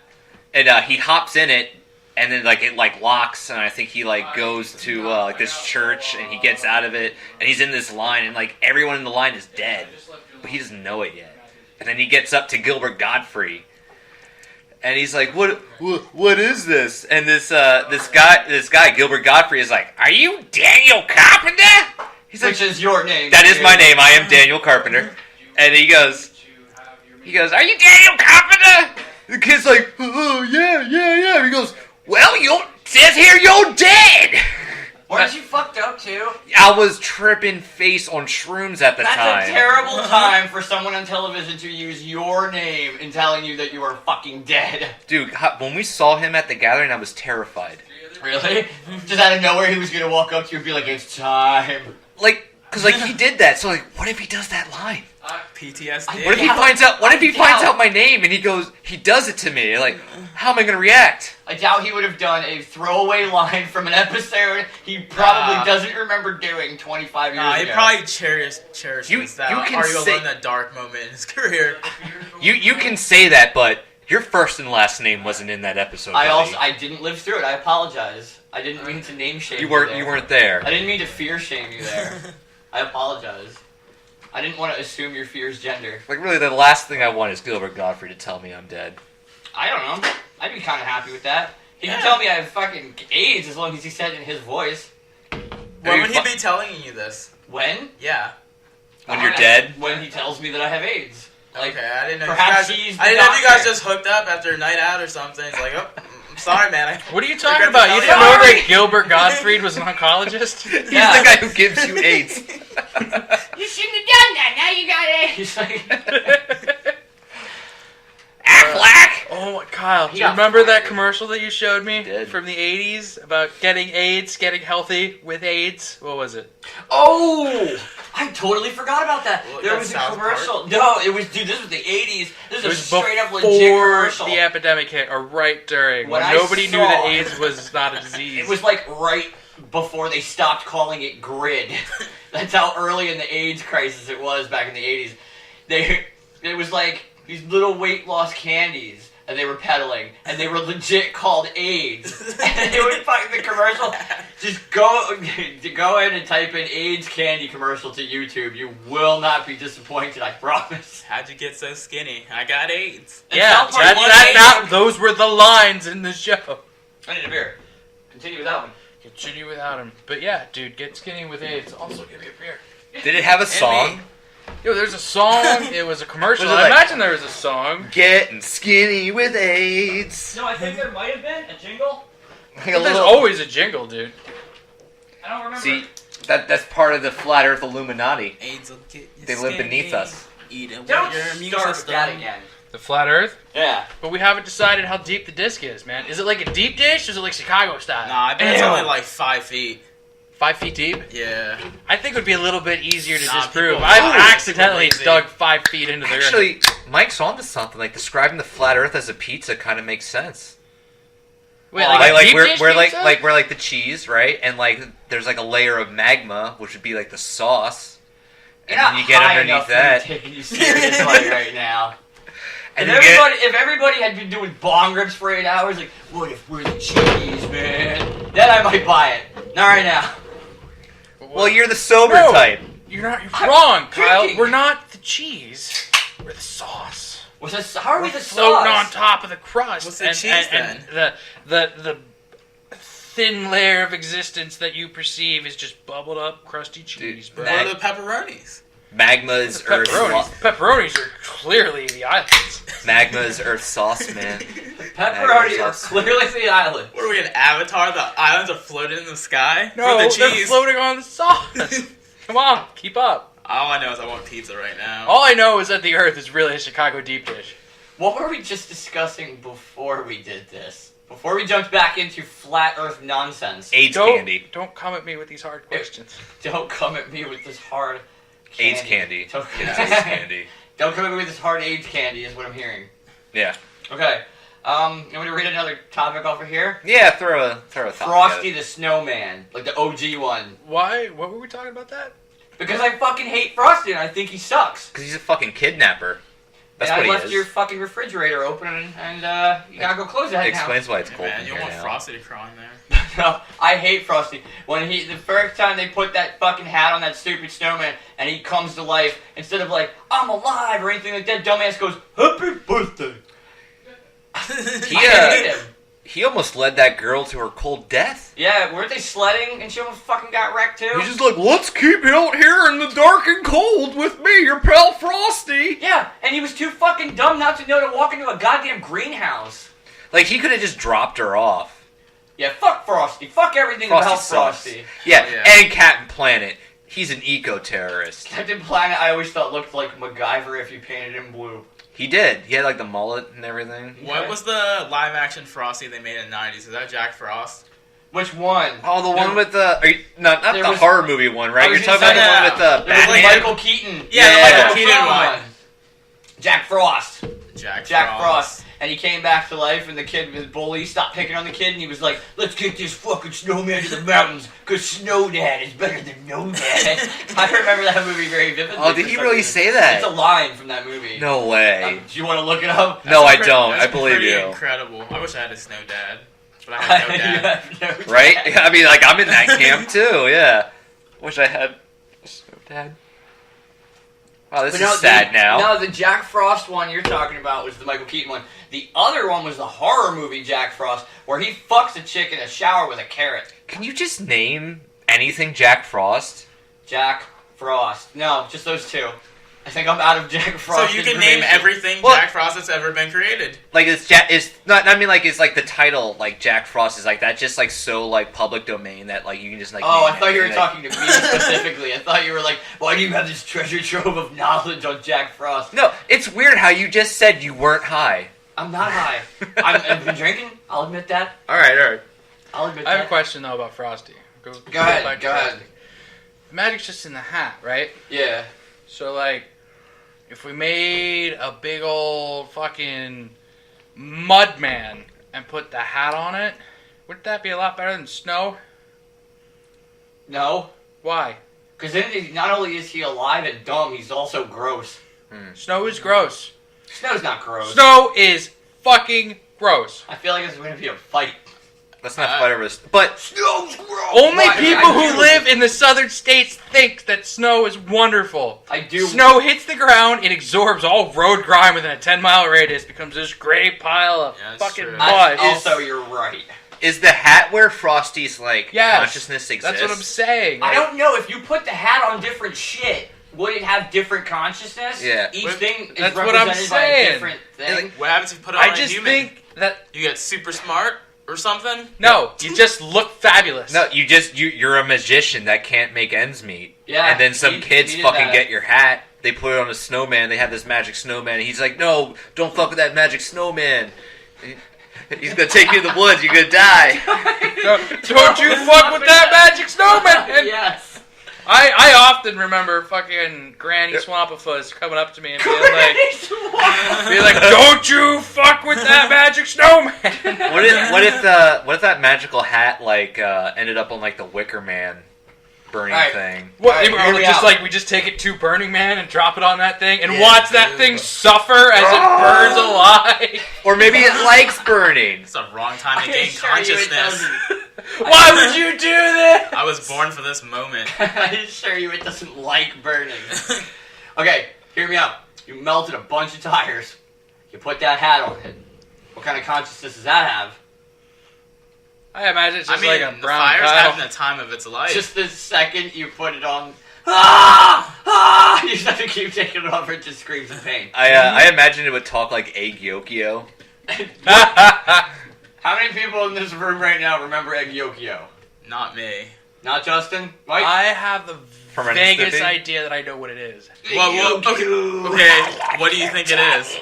And he hops in it, and then like it like locks, and I think he like goes to like this church, and he gets out of it, and he's in this line, and like everyone in the line is dead, but he doesn't know it yet. And then he gets up to Gilbert Godfrey, and he's like, "What is this?" And this guy Gilbert Godfrey is like, "Are you Daniel Carpenter?" He's like, Which is your name. "That is my name. I am Daniel Carpenter." And he goes, "Are you Daniel Carpenter?" The kid's like, "Oh yeah." He goes, "Well, it says here you're dead." Weren't you fucked up too? I was tripping face on shrooms at the time. That's a terrible time for someone on television to use your name in telling you that you are fucking dead. Dude, when we saw him at the gathering, I was terrified. Really? Just out of nowhere, he was gonna walk up to you and be like, "It's time." Like, cause like he did that. So like, what if he does that line? PTSD. What if he finds out? What if he finds out my name and he does it to me? Like, how am I gonna react? I doubt he would have done a throwaway line from an episode he probably Nah. doesn't remember doing 25 years Nah, ago. he probably cherishes You that can Are You say- Alone in that dark moment in his career. You can say that, but your first and last name wasn't in that episode. buddy. I didn't live through it. I apologize. I didn't mean to name shame You there. weren't there. I didn't mean to fear shame you there. I apologize. I didn't want to assume your fear's gender. Like really, the last thing I want is Gilbert Godfrey to tell me I'm dead. I don't know. I'd be kind of happy with that. He Yeah. can tell me I have fucking AIDS as long as he said it in his voice. When would he be telling you this? When? Yeah. When you're dead? When he tells me that I have AIDS. Like, Okay, I didn't know. perhaps If you he's guys, the I didn't know if you guys doctor. just hooked up after a night out or something. It's like, oh, I'm sorry, man. What are you talking Regret to about? tell You you. didn't know that Gilbert Gottfried was an oncologist? He's Yeah. the guy who gives you AIDS. You shouldn't have done that. Now you got AIDS. He's like, Aflac. Oh, Kyle, do He you got remember that fired. commercial that you showed me Did. from the 80s about getting AIDS, getting healthy with AIDS? What was it? oh, I totally forgot about that. Well, There that's was a South commercial. No, it was, dude, this was the 80s. This It was was a straight up legit before commercial. the epidemic hit, or right during, When when I nobody knew that saw- AIDS was not a disease. It was like right before they stopped calling it GRID. That's how early in the AIDS crisis it was back in the 80s. It was like these little weight loss candies and they were peddling, and they were legit called AIDS. And they would fucking the commercial. Just go in and type in AIDS candy commercial to YouTube. You will not be disappointed, I promise. How'd you get so skinny? I got AIDS. And yeah, South Park was AIDS. those were the lines in the show. I need a beer. Continue without me. Continue without him. But yeah, dude, get skinny with AIDS. Also, give me a beer. Did it have a song? Yo, there's a song. It was a commercial. Was it I like- imagine there was a song. Getting skinny with AIDS. No, I think there might have been a jingle. Like a But there's little- always a jingle, dude. I don't remember. See, that's part of the flat Earth Illuminati. AIDS will get you They live skinny. beneath us. Eat it with Don't your immune start with system. that again. The flat Earth. Yeah. But we haven't decided how deep the disc is, man. Is it like a deep dish, or is it like Chicago style? Nah, I bet it's Ew. only like 5 feet. 5 feet deep? Yeah. I think it would be a little bit easier to Nah, disprove. people- I've Ooh, accidentally people dug 5 feet into the earth. Actually, Mike's onto something. Like describing the flat Earth as a pizza kind of makes sense. Wait, Well, like, a Like deep we're dish we're like pizza? we're like the cheese, right? And like there's like a layer of magma, which would be like the sauce, and You're then not you get high underneath enough for me that, to take you seriously right now. and If then you get everybody had been doing bong rips for 8 hours, like, what if we're the cheese, man? then I might buy it. Not right now. Well, you're the sober No. type. You're wrong, Kyle. drinking. We're not the cheese. We're the sauce. How are we the Floating on sauce? top of the crust. What's the cheese, and the thin layer of existence that you perceive is just bubbled up, crusty cheese, bro. What are the pepperonis? Magma is Earth's Pepperonis are clearly the islands. Magma is Earth's sauce, man. Pepperoni are clearly the island. What are we, an Avatar? The islands are floating in the sky? No, For the they're cheese. floating on the sauce. Come on, keep up. All I know is I want pizza right now. All I know is that the Earth is really a Chicago deep dish. What were we just discussing before we did this? Before we jumped back into flat Earth nonsense. AIDS candy. Don't come at me with these hard questions. Don't come at me with this hard candy. AIDS candy. Don't, It's AIDS candy. Don't come at me with this hard AIDS candy is what I'm hearing. Yeah. Okay. You want me to read another topic over here? Yeah, throw a thought Frosty together. the Snowman. Like the OG one. Why? What were we talking about that? Because I fucking hate Frosty and I think he sucks. Because he's a fucking kidnapper. That's and what I he left is. your fucking refrigerator open and you gotta go close that It explains why it's Hey, cold man, in you here don't want now. Frosty to crawl in there. No, I hate Frosty. When the first time they put that fucking hat on that stupid snowman and he comes to life, instead of like, I'm alive or anything like that, dumbass goes, Happy birthday. He, I hate him. he almost led that girl to her cold death. Yeah, weren't they sledding and she almost fucking got wrecked too? He's just like, let's keep out here in the dark and cold with me, your pal Frosty. Yeah, and he was too fucking dumb not to know to walk into a goddamn greenhouse. Like, he could have just dropped her off. Yeah, fuck Frosty. Fuck everything Frosty about sucks. Frosty. Yeah, Yeah. and Captain Planet. He's an eco-terrorist. Captain Planet I always thought looked like MacGyver if you painted him blue. He did. He had, like, the mullet and everything. What was the live-action Frosty they made in the 90s? Is that Jack Frost? Which one? Oh, the one with the... Are you, not There the was- horror movie one, right? I was You're talking gonna about say, the one with the It was like Batman? Michael Keaton. Yeah, the Yeah. Michael Keaton one. Jack Frost. Jack Jack Frost. And he came back to life, and the kid, his bully, stopped picking on the kid, and he was like, let's kick this fucking snowman to the mountains, because Snow Dad is better than No Dad. I remember that movie very vividly. Oh, did for he some really reason. say that? It's a line from that movie. No way. Do you want to look it up? No, I That's don't. I that's believe pretty you. Incredible. I wish I had a snow dad, but I have no You dad. have no dad. Right? I mean, like, I'm in that camp, too, yeah. Wish I had a snow dad. Wow, this But is sad now. No, the Jack Frost one you're talking about was the Michael Keaton one. The other one was the horror movie Jack Frost, where he fucks a chick in a shower with a carrot. Can you just name anything Jack Frost? Jack Frost. No, just those two. I think I'm out of Jack Frost. So you can name everything Well- Jack Frost that's ever been created. Like, it's Jack, it's not, I mean, like, it's like the title, like, Jack Frost is like, that's just, like, so, like, public domain that, like, you can just, like, Oh, I name thought you were anything. talking to me specifically. I thought you were like, why do you have this treasure trove of knowledge on Jack Frost? No, it's weird how you just said you weren't high. I'm not high. I've been drinking. I'll admit that. Alright. I'll admit I have a that. question though about Frosty. Go ahead. Go ahead. The magic's just in the hat, right? Yeah. So like, if we made a big old fucking mud man and put the hat on it, wouldn't that be a lot better than snow? No. Why? Because then not only is he alive and dumb, he's also gross. Snow is gross. Snow's not gross. Snow is fucking gross. I feel like it's going to be a fight. Let's not fight over this. But, Snow's gross! Only Why? people I who do. live in the southern states think that snow is wonderful. I do. Snow hits the ground, it absorbs all road grime within a 10-mile radius, becomes this gray pile of Yeah, that's fucking true. mud. Also, you're right. is the hat where Frosty's, like, Yes, consciousness exists? That's what I'm saying. I don't know. If you put the hat on different shit, would it have different consciousness? Yeah. Each But thing is that's what I'm represented by a saying. different thing. What happens if you put it on I a just human? think that You get super smart or something? no, you just look fabulous. No, you're a magician that can't make ends meet. Yeah, And then some he kids did fucking that. get your hat. They put it on a snowman. They have this magic snowman. And he's like, no, don't fuck with that magic snowman. He's gonna take you to the woods. You're gonna die. Don't you fuck with that magic snowman! Yes. I often remember fucking Granny Swampafuzz coming up to me and being like, "Don't you fuck with that magic snowman!" What if that magical hat like ended up on like the Wicker Man burning Alright. thing. What? Alright, or hear me just out. like we just take it to Burning Man and drop it on that thing and Yeah, watch that dude. thing suffer as it burns alive. Or maybe it likes burning. It's the wrong time to I gain assure you it consciousness. doesn't. Why would you do this? I was born for this moment. I assure you it doesn't like burning. Okay, hear me out. You melted a bunch of tires. You put that hat on it. What kind of consciousness does that have? I imagine it's I just mean, like a the brown fire's tile. having the time of its life. Just the second you put it on, you just have to keep taking it off. It just screams in pain. I imagine it would talk like Egg Yokio. How many people in this room right now remember Egg Yokio? Not me. Not Justin? Mike? I have the From Ren and vaguest Stimpy? idea that I know what it is. Well, okay, what do you think it is?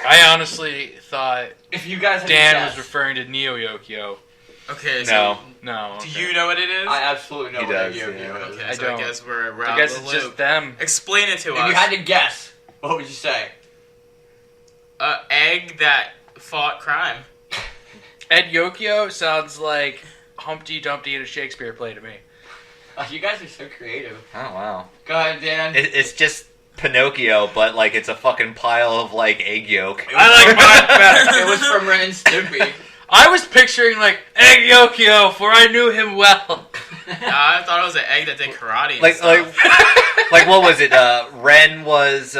I honestly thought If you guys had to Dan guess, was referring to Neo Yokio. Okay, so No. No. do okay. you know what it is? I absolutely know He what Egg does, Yokio yeah. is. Okay, I so don't. I guess we're around I guess the it's loop. just them. Explain it to If us. you had to guess, what would you say? Egg that fought crime. Ed Yokio sounds like Humpty Dumpty in a Shakespeare play to me. You guys are so creative. Oh wow. Go ahead, Dan. It's just Pinocchio, but like it's a fucking pile of like egg yolk. I like mine better. It was from Ren and Stimpy. I was picturing like Egg Yokio, for I knew him well. I thought it was an egg that did karate and Like stuff. like what was it? Ren was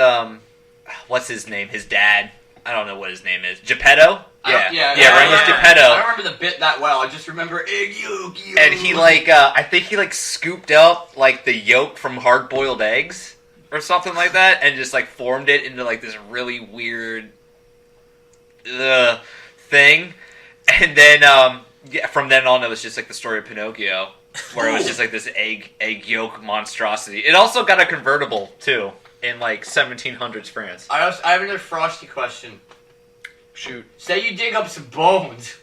what's his name? His dad. I don't know what his name is. Geppetto? Yeah. Ren was I Geppetto. don't remember the bit that well. I just remember Egg Yokio. And he like I think he like scooped up like the yolk from hard boiled eggs or something like that and just like formed it into like this really weird thing. And then from then on it was just like the story of Pinocchio, where it was just like this egg yolk monstrosity. It also got a convertible too in like 1700s France. I have another Frosty question. Shoot. Say you dig up some bones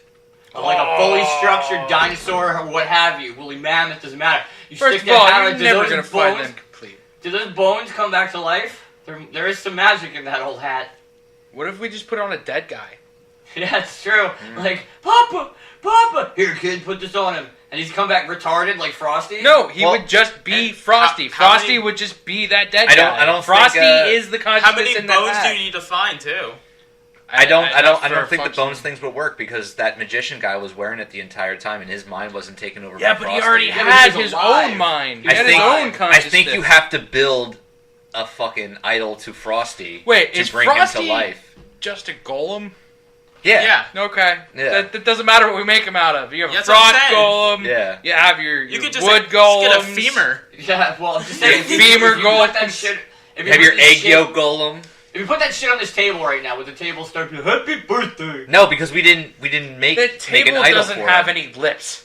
of like a fully structured dinosaur or what have you, woolly mammoth, doesn't matter. You First stick of all, that you're out, do never those going to find bones- them complete. Do those bones come back to life? There is some magic in that old hat. What if we just put on a dead guy? Yeah, it's true. Like, Papa, here kid, put this on him. And he's come back retarded like Frosty? No, he Well, would just be and Frosty. how Frosty many- would just be that dead I guy. don't Frosty think, is the How consciousness many in that bones hat. do you need to find too? I don't for think the function. bones things would work because that magician guy was wearing it the entire time and his mind wasn't taken over Yeah, by but he Frosty. already Yeah, but had he's his alive. own mind. He I had think- his own I consciousness. think you have to build a fucking idol to Frosty Wait, to is bring Frosty him to life. just a golem? Yeah. Okay. Yeah. That doesn't matter what we make him out of. You have That's a what I'm frost saying. golem. Yeah. You have your You could just, wood just golems. get a femur. Yeah, well, I'm just saying. Yeah, femur if you put that golems. shit... If Have put your this egg shit- yolk golem. If you put that shit on this table right now, would the table start to happy birthday? No, because we didn't make The make an table idol doesn't for have him. any lips.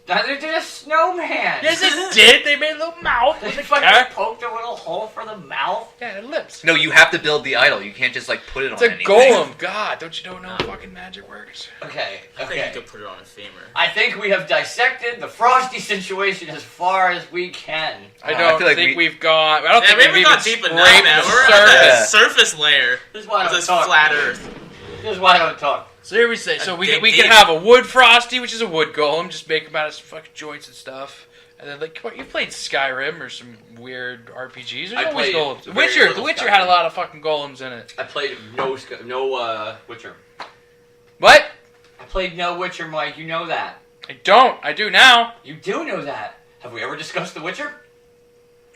Neither did a snowman. Yes, it did. They made a little mouth They with a fucking cat. poked a little hole for the mouth. Yeah, it had lips. No, you have to build the idol. You can't just like put it It's on a anything. golem. God, don't you know how fucking magic works? Okay, I think okay. you could put it on a femur. I think we have dissected the Frosty situation as far as we can. I I don't feel like think we- we've gone. I don't Yeah, think we we've haven't even gone deep enough, scraped man. the We're at surface. the surface layer This is why I of don't this talk. flat Earth. This is why I don't talk. So here we say. So we dig could deep. have a wood Frosty, which is a wood golem. Just make him out of some fucking joints and stuff. And then like, come on, you played Skyrim or some weird RPGs. There's I always played golems. very Witcher. The little Witcher had a Skyrim. lot of fucking golems in it. I played no Witcher. What? I played no Witcher, Mike. You know that. I don't. I do now. You do know that. Have we ever discussed The Witcher?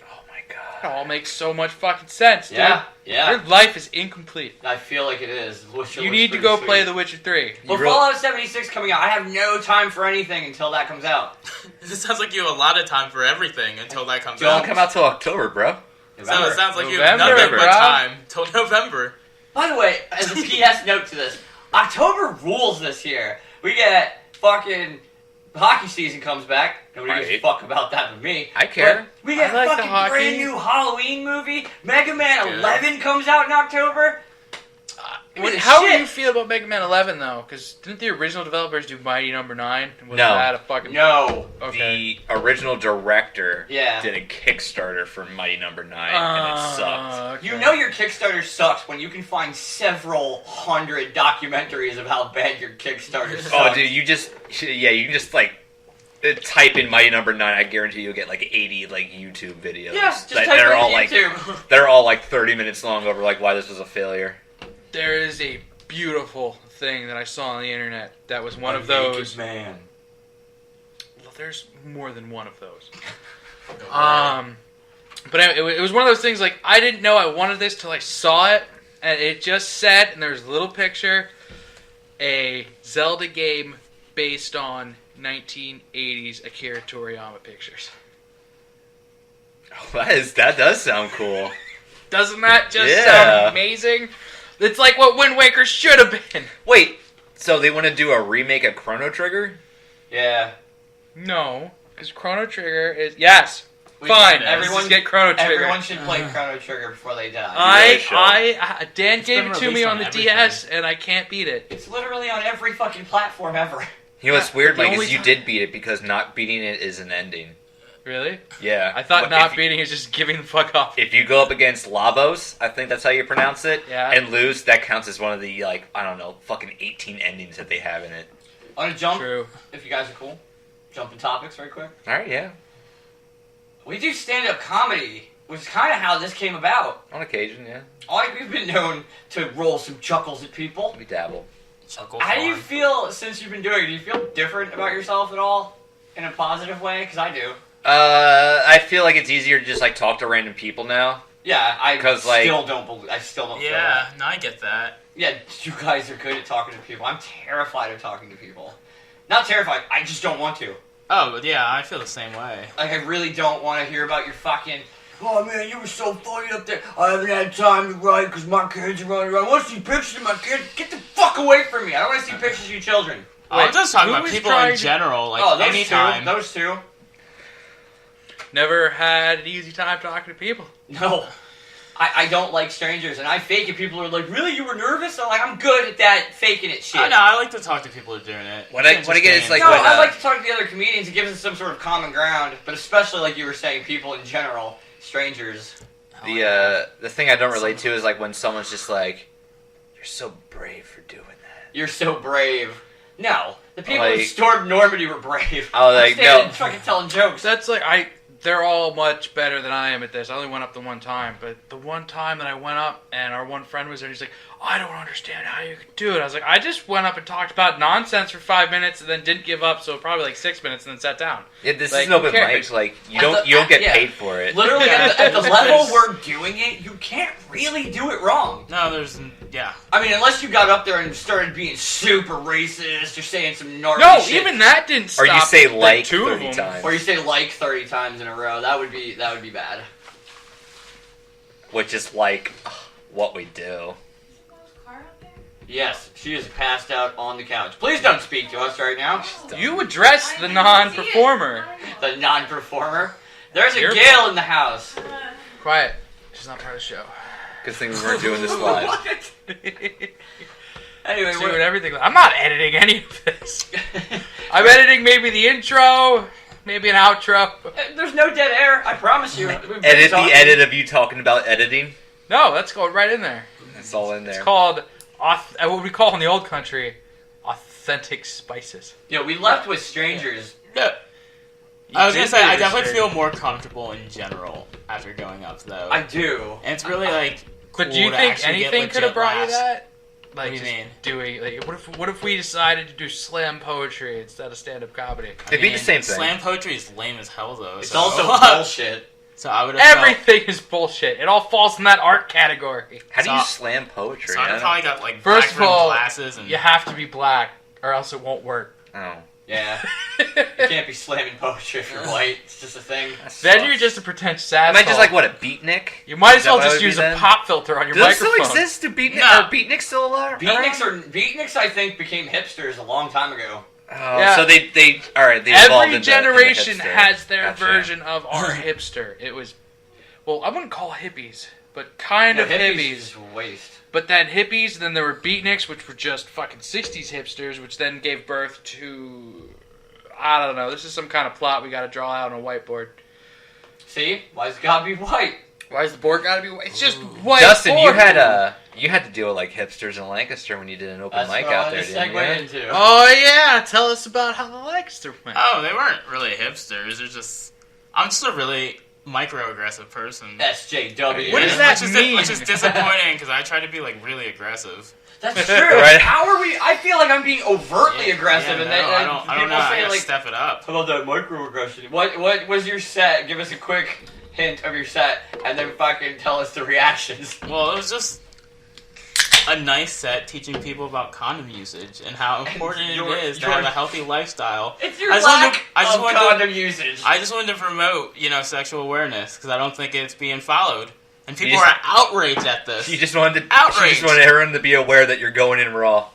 Oh my It god. all makes so much fucking sense, dude. Yeah. Your life is incomplete. I feel like it is. The Witcher You looks need to pretty go sweet. play The Witcher 3. Well, You really- Fallout 76 coming out. I have no time for anything until that comes out. It sounds like you have a lot of time for everything until that comes It won't out. come out till October, bro. So it sounds like you November, have nothing but bro. time till November. By the way, as a PS note to this, October rules this year. We get fucking hockey season comes back. Nobody gives a Right. fuck about that but me. I care. But we get I like the fucking hockey. brand new Halloween movie. Mega Man Yeah. 11 comes out in October. How Shit. do you feel about Mega Man 11 though? Because didn't the original developers do Mighty Number 9? Was No. that a fucking No. okay? The original director Yeah. did a Kickstarter for Mighty Number 9 and it sucked. Okay. You know your Kickstarter sucks when you can find several hundred documentaries of how bad your Kickstarter sucks. Oh, dude, you can just like type in Mighty Number 9, I guarantee you'll get like 80 like YouTube videos. Yeah, just that type are in all YouTube. like they're all like 30 minutes long over like why this was a failure. There is a beautiful thing that I saw on the internet that was one of those. Man. Well, there's more than one of those. But it was one of those things like I didn't know I wanted this till I saw it, and it just said, and there's a little picture, a Zelda game based on 1980s Akira Toriyama pictures. Oh, that does sound cool. Doesn't that just sound amazing? It's like what Wind Waker should have been. Wait, so they want to do a remake of Chrono Trigger? Yeah. No, because Chrono Trigger is yes. Fine, everyone get Chrono Trigger. Everyone should play Chrono Trigger before they die. Dan gave it to me on the DS, and I can't beat it. It's literally on every fucking platform ever. You know what's weird, The Mike, only is you time- did beat it because not beating it is an ending. Really? Yeah. I thought But not beating is just giving the fuck off. If you go up against Labos, I think that's how you pronounce it, Yeah. and lose, that counts as one of the, like, I don't know, fucking 18 endings that they have in it. I want to jump, True. if you guys are cool. Jumping topics right quick. Alright, yeah. We do stand-up comedy, which is kind of how this came about. On occasion, yeah. Like, we've been known to roll some chuckles at people. We dabble. How do you feel since you've been doing it? Do you feel different about yourself at all? In a positive way? Because I do. I feel like it's easier to just, like, talk to random people now. Yeah, I 'Cause, like- still don't feel that. Yeah, no, I get that. Yeah, you guys are good at talking to people. I'm terrified of talking to people. Not terrified, I just don't want to. Oh, yeah, I feel the same way. Like, I really don't want to hear about your fucking, oh man, you were so funny up there. I haven't had time to write because my kids are running around. I want to see pictures of my kids. Get the fuck away from me. I don't want to see pictures of you children. I'm just talking who about was people trying in to- general, like Oh, those anytime. two. Those two. Never had an easy time talking to people. No. I don't like strangers, and I fake it. People are like, really? You were nervous? I'm like, I'm good at that faking it shit. Oh, no, I like to talk to people who are doing it. What I get is, like, no, when, I like to talk to the other comedians. It gives us some sort of common ground, but especially, like you were saying, people in general, strangers. The thing I don't relate to is, like, when someone's just like, you're so brave for doing that. You're so brave. No. The people Like- who stormed Normandy were brave. Oh, like, I'm standing no. fucking telling jokes. That's like they're all much better than I am at this. I only went up the one time, but the one time that I went up and our one friend was there, he's like, I don't understand how you could do it. I was like, I just went up and talked about nonsense for 5 minutes and then didn't give up, so probably like 6 minutes and then sat down. Yeah, this Like, is an open who cares? mic. Like, you At don't get yeah. paid for it. Literally, at the level we're doing it, you can't really do it wrong. No, there's, yeah. I mean, unless you got up there and started being super racist or saying some gnarly No, shit. even that didn't stop. Or you say like two of 30 them. times. Or you say like 30 times in a row. That would be bad. Which is like what we do. Yes, she is passed out on the couch. Please don't speak to us right now. You address the non-performer. The non-performer. There's a Your Gale in the house. Quiet. She's not part of the show. Good thing we weren't doing this live. What? Anyway, Doing everything. I'm not editing any of this. I'm editing maybe the intro, maybe an outro. there's no dead air. I promise you. We've been Edit the talking. edit of you talking about editing. No, that's going right in there. It's all in there. It's called what we call in the old country authentic spices. Yeah, we left with strangers. No. You I was gonna did say, do I this, definitely Jared. feel more comfortable in general after going up, though. I do. And it's really, like, But do you cool to think actually get anything could have legit brought you laughs. that? Like, do you just mean? doing like what if we decided to do slam poetry instead of stand up comedy? It'd be the same thing. Slam poetry is lame as hell, though. It's so. also bullshit. So I would have Everything is bullshit. It all falls in that art category. How do you So- slam poetry? So I I don't- probably got, like, First black of all, rimmed glasses and... You have to be black, or else it won't work. Oh. Yeah. You can't be slamming poetry if you're white. It's just a thing. Then you're just a pretentious asshole. Am I just like what, a beatnik? You might as Is that well what I just would be use a then? pop filter on your Do those microphone. still exist? Do beatnik, No. are beatniks still alive? Beatniks, I think, became hipsters a long time ago. Oh, Yeah. so they evolved Every into generation hipster. has their Gotcha. version of our hipster. It was, well, I wouldn't call hippies, but kind of hippies. is waste. But then hippies, then there were beatniks, which were just fucking 60s hipsters, which then gave birth to, I don't know, this is some kind of plot we gotta draw out on a whiteboard. See? Why's it gotta be white? Why is the board gotta be white? It's just white. Dustin, board. you had to deal with like hipsters in Lancaster when you did an open That's mic what I out wanted there, to didn't segue you? into. Oh yeah, tell us about how the Lancaster went. Oh, they weren't really hipsters. I'm just a really microaggressive person. SJW. What does that mean? Which is disappointing because I try to be like really aggressive. That's true. Right. How are we? I feel like I'm being overtly aggressive, Yeah, and no, then I don't people know. I say gotta like, step it up. "How about that microaggression?" What was your set? Give us a quick hint of your set, and then fucking tell us the reactions. Well, it was just a nice set teaching people about condom usage and how important it is to have a healthy lifestyle. It's your I just lack wanted to- I just of wanted to- condom usage. I just wanted to promote, sexual awareness because I don't think it's being followed, and people just- are outraged at this. You just wanted Outraged. everyone to be aware that you're going in raw.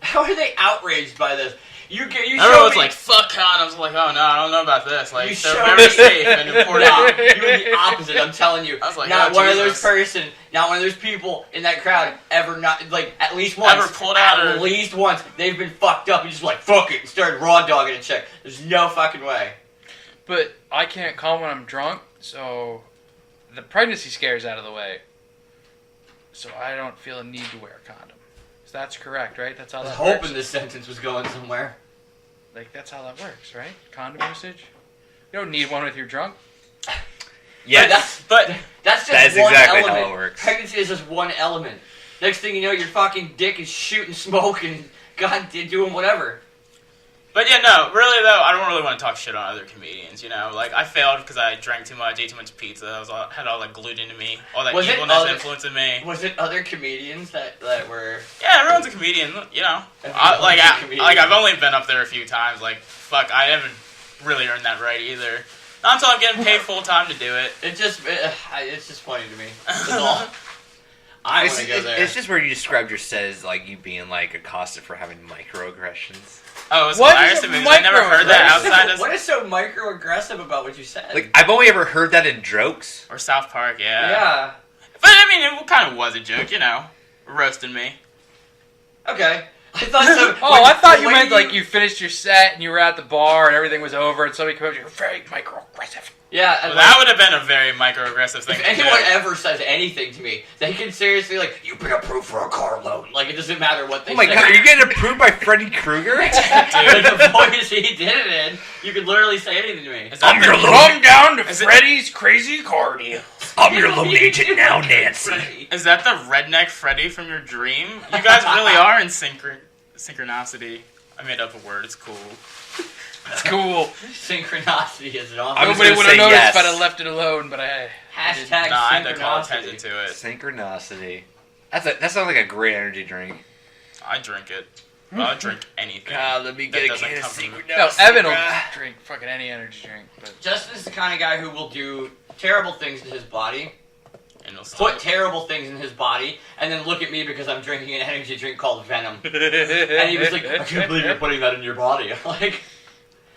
How are they outraged by this? You showed Everyone's me. like, "Fuck condoms!" I'm like, "Oh no, I don't know about this." Like, You they're showed very me- safe and important. No, you were the opposite. I'm telling you. I was like, not oh, one of Jesus. not one of those people in that crowd ever not like at least once. Ever pulled out at or- least once they've been fucked up and just like fuck it and started raw dogging a chick. There's no fucking way. But I can't come when I'm drunk, so the pregnancy scare's out of the way. So I don't feel a need to wear a condom. So that's correct, right? That's how I was that hoping works. this sentence was going somewhere. Like that's how that works, right? Condom usage. You don't need one if you're drunk. Yes. That's just That is one exactly how element. it works. Pregnancy is just one element. Next thing you know, your fucking dick is shooting smoke and God doing whatever. But yeah, no, really though, I don't really want to talk shit on other comedians. Like I failed because I drank too much, ate too much pizza. Had all that glued into me, all that Was it evilness other- influencing me. Was it other comedians that were? Yeah, everyone's a comedian. Everyone's a comedian. I've only been up there a few times. Like, fuck, I haven't really earned that right either. Not until I'm getting paid full time to do it. It's just funny to me. That's all. I want to go there. It's just where you described your set as like you being like accosted for having microaggressions. Oh, it's What hilarious is to a me. 'Cause I never heard that outside of What is so microaggressive about what you said? Like I've only ever heard that in jokes. or South Park, yeah. yeah. But I mean, it kind of was a joke, roasting me. Okay. I thought so. Oh, I thought you meant like you finished your set and you were at the bar and everything was over and somebody came up to you, very microaggressive. Yeah. Well, and that would have been a very microaggressive thing if to do. anyone ever says anything to me, they can seriously you been approved for a car loan. Like it doesn't matter what they Oh my say. god, are you getting approved by Freddy Krueger? Dude, the voice he did it in, you could literally say anything to me. Is that I'm your the- loan. Come down to Is it- Freddy's crazy car deal. I'm your loan agent now, Nancy. Is that the redneck Freddy from your dream? You guys really are in synchronicity. I made up a word. It's cool. It's cool. Synchronicity is an I was awesome. Nobody gonna would have say noticed yes. if I'd have left it alone, but I Hashtag Nah, I had to call attention synchronicity. to it. Synchronicity. That sounds like a great energy drink. I drink it. I'll drink anything. God, let me That get a doesn't can of come from- Synchronicity. No, Evan will drink fucking any energy drink. But Justin is the kind of guy who will do terrible things to his body, And it'll stop. put terrible things in his body, and then look at me because I'm drinking an energy drink called Venom. And he was like, I can't believe you're putting that in your body. I'm like,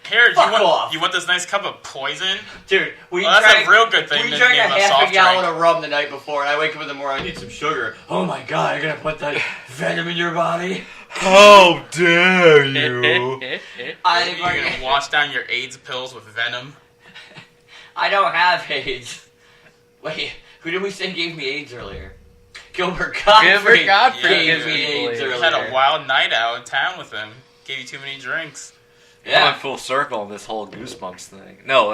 Here, Fuck off. you want this nice cup of poison? dude, we Well, that's drank, a real good thing we to drank name a a half soft a gallon drink. of rum the night before, and I wake up in the morning, I need some sugar. Oh my god, you're gonna put that Venom in your body? How dare you? I You're gonna wash down your AIDS pills with venom? I don't have AIDS. Wait, who did we say gave me AIDS earlier? Gilbert Godfrey. Gilbert Godfrey gave gives me people AIDS AIDS. earlier. Had a wild night out in town with him. Gave you too many drinks. I'm Yeah. in full circle on this whole Goosebumps thing. No,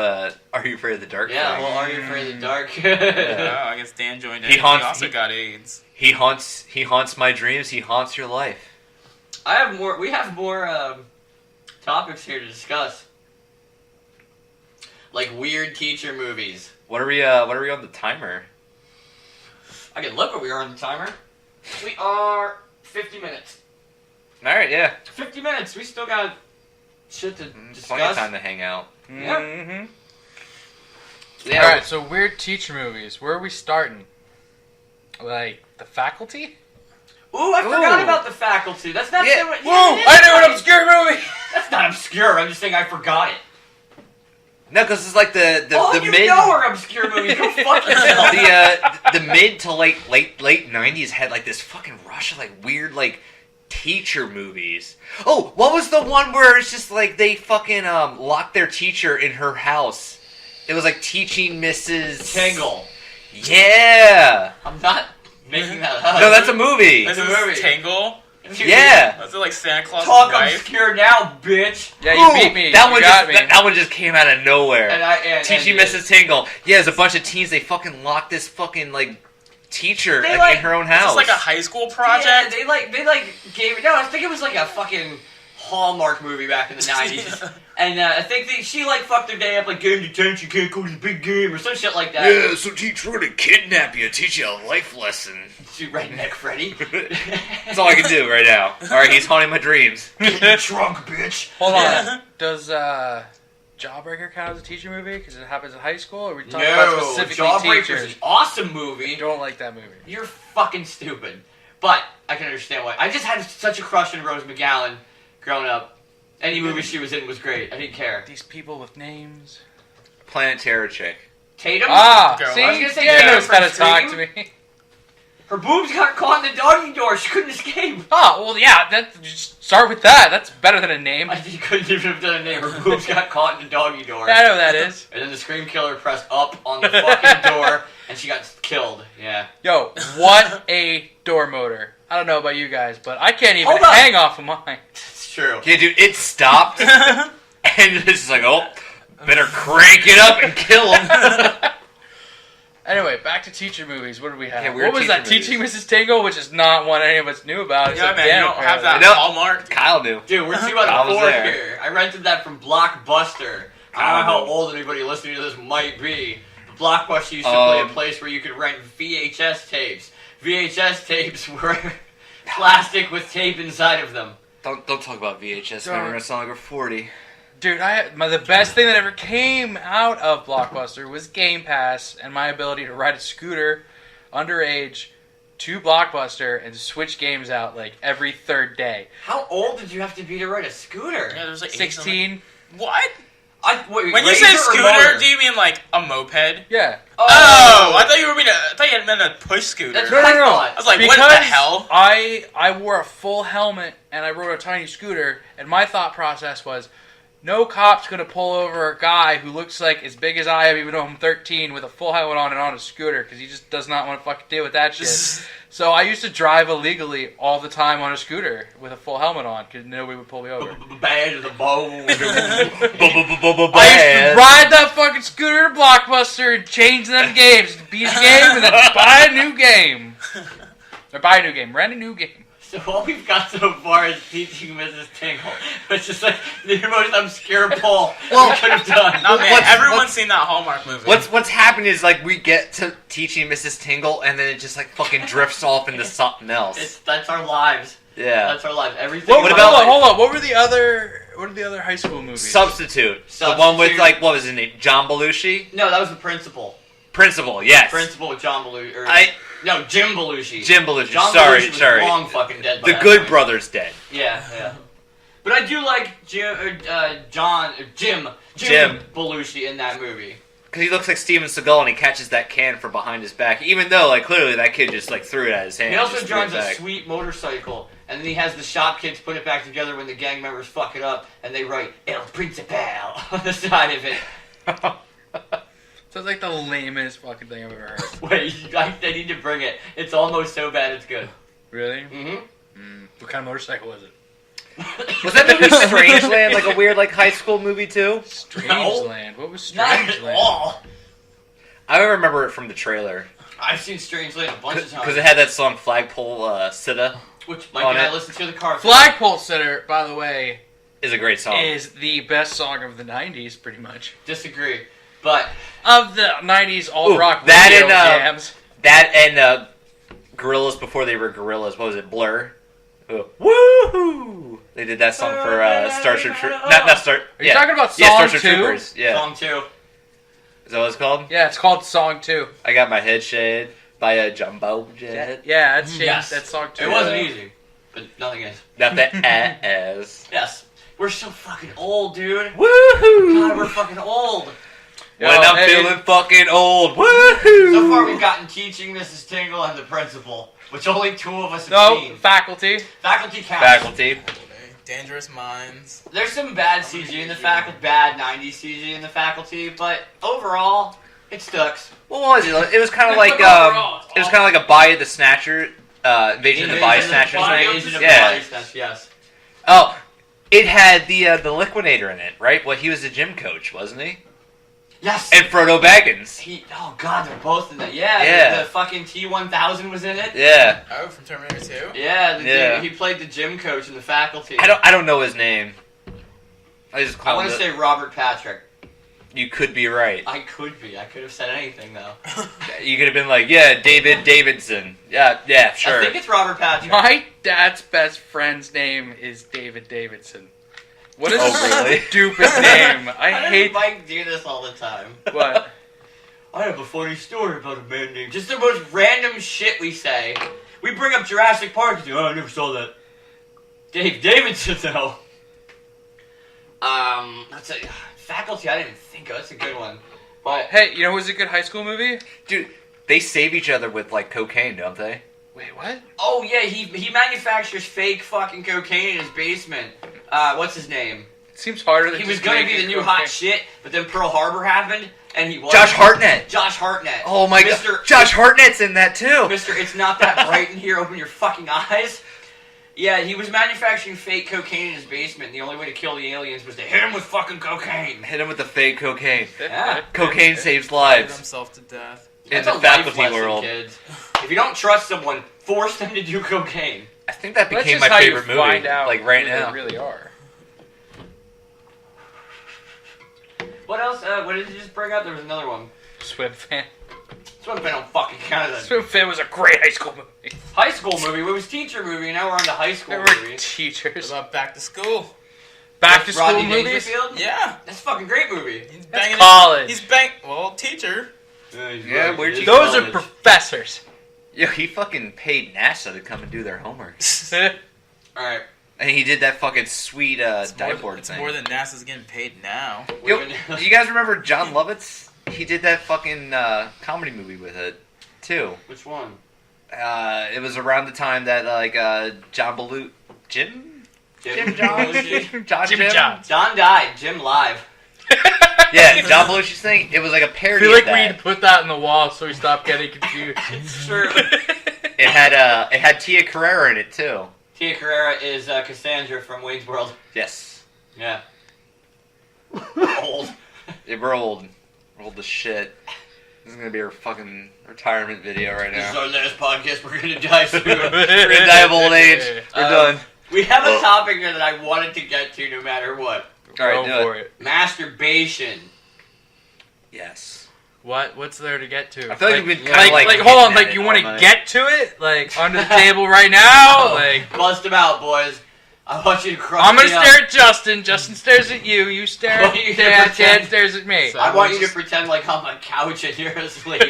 Are You Afraid of the Dark Yeah, thing. well, Are You Afraid of the Dark? Oh, I guess Dan joined in. He He haunts- also he- got AIDS. He haunts my dreams, he haunts your life. I have more. We have more topics here to discuss, like weird teacher movies. What are we on the timer? I can look where we are on the timer. We are 50 minutes. Alright, yeah. 50 minutes. We still got shit to Plenty of discuss. time to hang out. Yeah. Mm-hmm. All right, so weird teacher movies. Where are we starting? Like The Faculty? Ooh, I forgot Ooh. about The Faculty. That's not Yeah. so. Whoa! it is I know an funny. obscure movie. That's not obscure. I'm just saying I forgot it. No, because it's like the All the you mid know are obscure movies. Go fuck yourself. the mid to late 90s had like this fucking rush of like weird like teacher movies. Oh, what was the one where it's just like they fucking locked their teacher in her house? It was like Teaching Mrs. Tangle. Yeah. I'm not making that up. No, that's a movie. This a is movie. Tangle. Yeah. Was it like Santa Claus' Talk wife? obscure now, bitch. Yeah, you beat me. That You one got just me. that one just came out of nowhere. And Teaching Mrs. Tingle. Yeah, there's a bunch of teens. They fucking locked this fucking like teacher They, like, in her own Is house. this like a high school Yeah, project? they gave it. No, I think it was like a fucking Hallmark movie back in the 90s. And I think she like fucked her day up, like getting detention, can't go to the big game or some shit like that. Yeah, so teach her to kidnap you, teach you a life lesson. Shoot, redneck Freddy. That's all I can do right now. Alright, he's haunting my dreams. Get in the trunk, bitch. Hold Yeah. on. Does Jawbreaker count as a teacher movie? Because it happens in high school? Or are we talking about No, specifically Jawbreaker's teachers? an awesome I movie. don't like that movie. You're fucking stupid. But I can understand why. I just had such a crush on Rose McGowan growing up. Any movie she was in was great. I didn't care. These people with names. Planet Terror chick. Tatum? Ah, Girl. see? I was gonna say yeah, Jennifer knows how to talk Scream. to me. Her boobs got caught in the doggy door. She couldn't escape. Oh, well, yeah, just start with that. That's better than a name. You couldn't even have done a name. Her boobs got caught in the doggy door. Yeah, I know what that is. And then the scream killer pressed up on the fucking door, and she got killed. Yeah. Yo, what a door motor. I don't know about you guys, but I can't even Hold on. hang off of mine. It's true. Yeah, dude, it stopped. And it's just like, oh, better crank it up and kill him. Anyway, back to teacher movies. What do we have? Yeah, weird what was that? teacher movies. Teaching Mrs. Tingle, which is not one any of us knew about. Yeah, except man, Dan, you don't have that apparently. No. Hallmark. Kyle knew. Dude, we're 2 I out of was 4 there. here. I rented that from Blockbuster. I don't know how old anybody listening to this might be. But Blockbuster used to play a place where you could rent VHS tapes. VHS tapes were plastic with tape inside of them. Don't talk about VHS, man. We're gonna sound like we're 40. Dude, the best thing that ever came out of Blockbuster was Game Pass and my ability to ride a scooter underage to Blockbuster and switch games out like every third day. How old did you have to be to ride a scooter? Yeah, there's like 16. What? Wait, When you razor say or scooter, motor? do you mean like a moped? Yeah. Oh, I thought you had meant a push scooter. That's No, what no, I no. thought. I was like, Because what the hell? I wore a full helmet and I rode a tiny scooter, and my thought process was, no cop's gonna pull over a guy who looks like as big as I am, even though I'm 13, with a full helmet on and on a scooter, because he just does not want to fucking deal with that shit. So I used to drive illegally all the time on a scooter with a full helmet on, because nobody would pull me over. Bad to the bone. I used to ride that fucking scooter to Blockbuster and change them games, beat a game, and then buy a new game. Or buy a new game, rent a new game. So all we've got so far is Teaching Mrs. Tingle, which is like the most obscure poll we could have done. No, man, What's- everyone's what's- seen that Hallmark movie. What's happened is like we get to Teaching Mrs. Tingle and then it just like fucking drifts off into something else. That's our lives. Yeah. That's our lives. Everything. What about- hold on. What were the other high school movies? Substitute. The one with Substitute. like what was his name? John Belushi? No, that was the principal. Principal, yes. Principal with John Belushi. No, Jim Belushi. Jim Belushi. John sorry, Belushi was sorry. long fucking dead by The that Good point. Brother's dead. Yeah. But I do like Jim Belushi in that movie. Because he looks like Steven Seagal and he catches that can from behind his back. Even though, like, clearly that kid just, like, threw it at his hand. He also just threw it drives a back. sweet motorcycle, and then he has the shop kids put it back together when the gang members fuck it up, and they write El Principal on the side of it. Sounds like the lamest fucking thing I've ever heard. Wait, I need to bring it. It's almost so bad it's good. Really? Mm-hmm. What kind of motorcycle is it? Was that movie Strangeland, like a weird, like, high school movie, too? Strangeland. What was Not at Strangeland? all. I remember it from the trailer. I've seen Strangeland a bunch of times. Because it had that song Flagpole Sitta. Which Mike on and I it. listened to in the car. Flagpole Sitter, by the way, Is a great song. is the best song of the 90s, pretty much. Disagree. But Of the 90s alt Ooh, rock that video and, jams. That and Gorillas before they were Gorillas. What was it? Blur? Woohoo! They did that song for Starship Troopers. Not Star. Are you talking about Yeah, Song Starship 2? Troopers. Yeah. song 2. Is that what it's called? Yeah, it's called Song 2. I got my head shaved by a jumbo jet. Yeah, that's Yes. that's Song 2. It wasn't easy, but nothing is. Not the ass. Yes. We're so fucking old, dude. God, Woohoo! we're fucking old. Yo, When I'm hey, feeling fucking old. Woohoo! So far, we've gotten Teaching Mrs. Tingle and the Principal, which only 2 of us have No, seen. Faculty. Faculty counts. Faculty. Dangerous Minds. There's some bad CG in the faculty, bad 90s CG in the faculty, but overall, it sucks. What was it? It was kind of like Overall, it was kind of like a Body of the Snatcher, Invasion of the Body Snatchers thing. Invasion of the Yeah. Body Snatchers, yes. Oh, it had the Liquidator in it, right? Well, he was the gym coach, wasn't he? Yes! And Frodo Baggins. Oh god, they're both in that. Yeah, Yeah. The fucking T-1000 was in it. Yeah. Oh, from Terminator 2? Yeah, Yeah. He played the gym coach in the faculty. I don't know his name. I just I call want him. to say Robert Patrick. You could be right. I could be. I could have said anything, though. You could have been like, yeah, David Davidson. Yeah, sure. I think it's Robert Patrick. My dad's best friend's name is David Davidson. What is Oh, really? a stupid name? I How hate does Mike do this all the time? what. I have a funny story about a man named... Just the most random shit we say. We bring up Jurassic Park and say, oh, I never saw that. Dave Davidson, though. That's a... Faculty, I didn't think of. That's a good one. But... Hey, you know who's a good high school movie? Dude, they save each other with like cocaine, don't they? Wait, what? Oh, yeah, he manufactures fake fucking cocaine in his basement. What's his name? It seems harder than He was just gonna be making the new cocaine. hot shit, but then Pearl Harbor happened, and he was... Josh Hartnett. Josh Hartnett. Oh my god. Josh Hartnett's in that too. Mister, it's not that bright in here. Open your fucking eyes. Yeah, he was manufacturing fake cocaine in his basement. And the only way to kill the aliens was to hit him with fucking cocaine. Hit him with the fake cocaine. Yeah. Cocaine saves Fired lives. himself to death. In That's the a life faculty lesson, world. kids. If you don't trust someone, force them to do cocaine. I think that That's became just my how favorite you movie. find out Like right who now. they really are. What else? What did you just bring up? There was another one. Swim Fan. This one don't fucking count as a Swim Fan was a great high school movie. high school movie. It was teacher movie. And now we're on to high school There were movies. What teachers. about Back to School? Back to school Rodney movies? Dangerfield? Yeah. That's a fucking great movie. He's That's banging college. He's bang. Well, teacher. Yeah, where'd you Those go? are professors. Yo, he fucking paid NASA to come and do their homework. Alright. And he did that fucking sweet dive It's thing. more than NASA's getting paid now. Yo, do you guys remember John Lovitz? He did that fucking comedy movie with it, too. Which one? It was around the time that, like, John Belushi... Jim John? John Jimmy Jim? John. John died. Jim live. Yeah, John Belushi's thing. It was like a I parody feel like of we that. need to put that in the wall so we stop getting confused. It's true. It had Tia Carrera in it, too. Tia Carrera is Cassandra from Wayne's World. Yes. Yeah. Old. Yeah, we're old. We're old as shit. This is gonna be our fucking retirement video right This is now. our last podcast. We're gonna die soon. We're gonna die of old age. We're done. We have a topic here that I wanted to get to no matter what. Alright, Go do for it. it. Masturbation. Yes. What's there to get to? I feel like we've been yeah, kind of like, like hold on, hitting like at you it want all to night. get to it, like under the table right now, like Bust them out, boys. I want you to cross I'm gonna me up. stare at Justin. Justin stares at you. You stare Well, at you Dad. pretend- Dad stares at me. So- I want you to Just- pretend like I'm on a couch and you're asleep.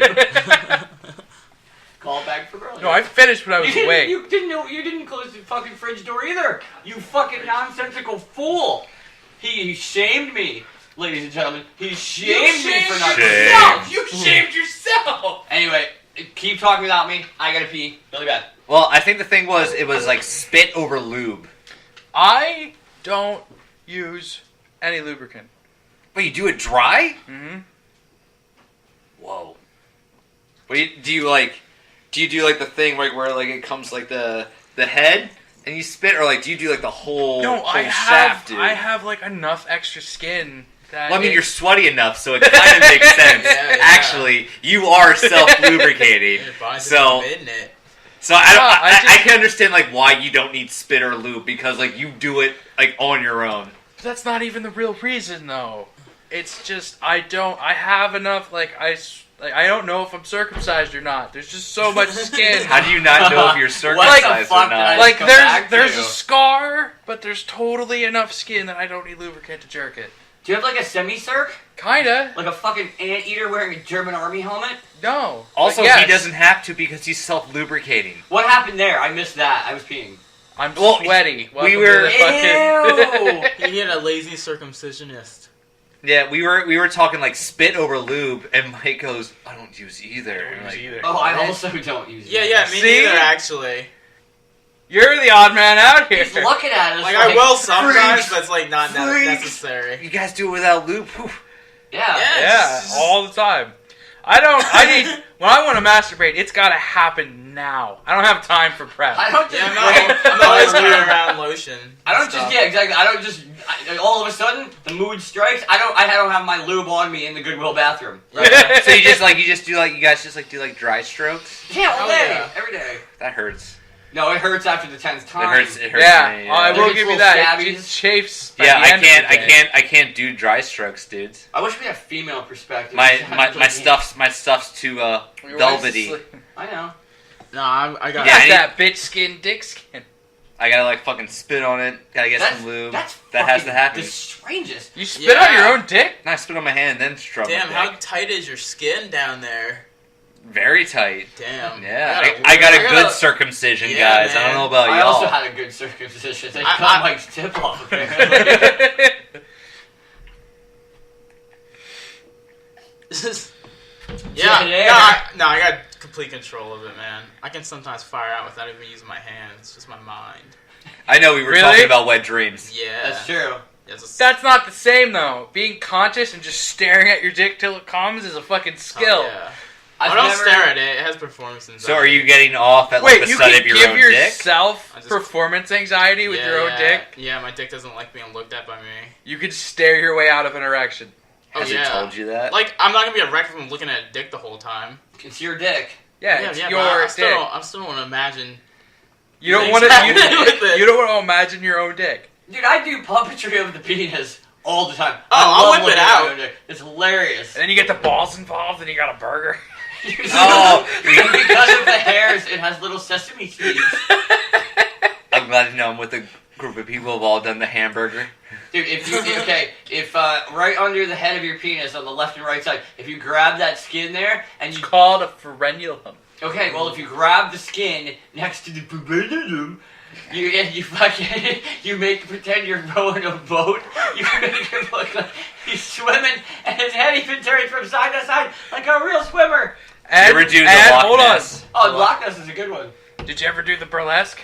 Call back for earlier. No, I finished when I was you didn't, awake. you didn't close the fucking fridge door either. You fucking nonsensical fool. He shamed me, ladies and gentlemen. He shamed me for not. Shame. You shamed yourself. Anyway, keep talking without me. I gotta pee really bad. Well, I think the thing was, it was like spit over lube. I don't use any lubricant. Wait, you do it dry? Mm-hmm. Whoa. Wait, do you do like the thing where like it comes like the head and you spit, or like do you do like the whole No, whole I shaft, dude? have like enough extra skin that. Well, I mean, it- you're sweaty enough, so it kind of makes sense. Yeah. Actually, you are self-lubricating. So Isn't it? So I I can understand like why you don't need spit or lube, because like you do it like on your own. That's not even the real reason, though. It's just I have enough. Like I don't know if I'm circumcised or not. There's just so much skin. How do you not know if you're What the circumcised fuck or did I not? Like come back there's to? a scar, but there's totally enough skin that I don't need lubricant to jerk it. Do you have like a semi-circ? Kinda. Like a fucking anteater wearing a German army helmet? No. Also, But yes, he doesn't have to because he's self-lubricating. What happened there? I missed that. I was peeing. I'm Well, sweaty. Welcome were- to the fucking- Ew! He had a lazy circumcisionist. Yeah, we were talking like spit over lube, and Mike goes, "I don't use either." And, like, Oh, I also don't use it. Yeah, me See? neither, actually. You're the odd man out here. He's looking at us Like, I will sometimes, freaks, but it's like not freaks. necessary. You guys do it without lube. Whew. Yeah. Yeah, all the time. I need, when I want to masturbate, it's got to happen now. I don't have time for prep. I don't just. Yeah, I'm not always carrying around lotion. I don't just. Yeah, exactly. I don't just. All of a sudden, the mood strikes. I don't have my lube on me in the Goodwill bathroom. Right. So you guys just do dry strokes? Yeah, all day, yeah. every day. That hurts. No, it hurts after the 10th time. It hurts. Yeah, me, I will It gets give you little that. It scabbies. chafes. by Yeah, the end of the day. I can't do dry strokes, dudes. I wish we had a female perspective. My stuff's too Your wife's velvety. asleep. I know. No, I got. Yeah, Got I that bitch skin, dick skin. I gotta like fucking spit on it. Gotta get some lube. That's That has to fucking happen. The strangest. You spit on your own dick? No, I spit on my hand, then strub Damn, my how dick. tight is your skin down there? Very tight. Damn. Yeah, I got a good circumcision, Yeah, guys. I don't man. know about I y'all. also had a good circumcision. They I- cut Mike's tip off apparently. Yeah, no, I got complete control of it, man. I can sometimes fire out without even using my hands. It's just my mind. I know we were Really? talking about wet dreams. Yeah. That's true. That's not the same though. Being conscious and just staring at your dick till it comes is a fucking skill. Oh, yeah. I've I don't never- stare at it. It has performance anxiety. So are you getting off at like Wait, the you sight can of your give own dick? yourself I just- performance anxiety with your own dick? Yeah, my dick doesn't like being looked at by me. You could stare your way out of an erection. Has Oh, it yeah. told you that? Like, I'm not gonna be erect if I'm looking at a dick the whole time. It's your dick. Yeah, it's but your I still dick. don't, I still don't want to imagine. You don't things want to. happening with it. You don't want to imagine your own dick. Dude, I do puppetry of the penis all the time. Oh, I I'll love whip it looking at my out. own dick. It's hilarious. And then you get the balls involved, and you got a burger. Oh. And because of the hairs, it has little sesame seeds. I'm glad to know I'm with a group of people who've all done the hamburger. Dude, if right under the head of your penis on the left and right side, if you grab that skin there and It's you called a frenulum. okay, well if you grab the skin next to the bewilderment, you make pretend you're rowing a boat. You make it look like he's swimming, and his head even turns from side to side like a real swimmer. And, You ever do the and Loch hold Ness? Oh, Loch Ness is a good one. on. Did you ever do the burlesque?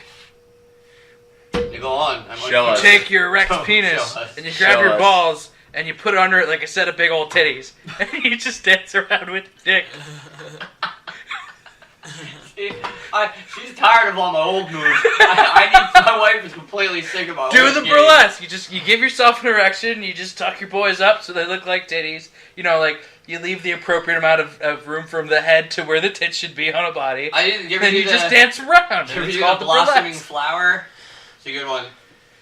You go on. Show You us. take your erect Show penis us. and you grab Show your us. balls and you put it under it like a set of big old titties, and you just dance around with your dick. She's tired of all my old moves. I need my wife is completely sick of my Do old the games. burlesque. You give yourself an erection. You just tuck your boys up so they look like titties. You know, like you leave the appropriate amount of room from the head to where the tits should be on a body. I didn't give Then you you the, just dance around. Did And you it's do called the the blossoming burlesque. flower? It's a good one.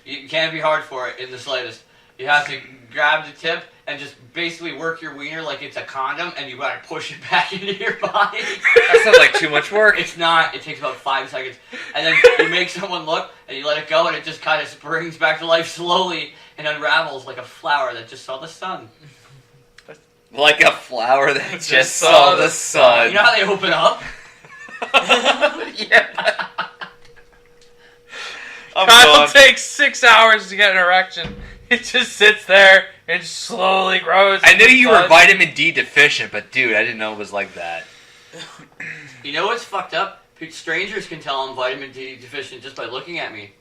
You can't be hard for it in the slightest. You have to grab the tip and just basically work your wiener like it's a condom, and you gotta push it back into your body. That sounds like too much work. It's not. It takes about 5 seconds, and then you make someone look, and you let it go, and it just kind of springs back to life slowly and unravels like a flower that just saw the sun. Like a flower that Just just saw saw the the sun. You know how they open up? Yeah. I'm Kyle gone. takes 6 hours to get an erection. It just sits there and slowly grows. I knew you were But- vitamin D deficient, but dude, I didn't know it was like that. You know what's fucked up? Strangers can tell I'm vitamin D deficient just by looking at me.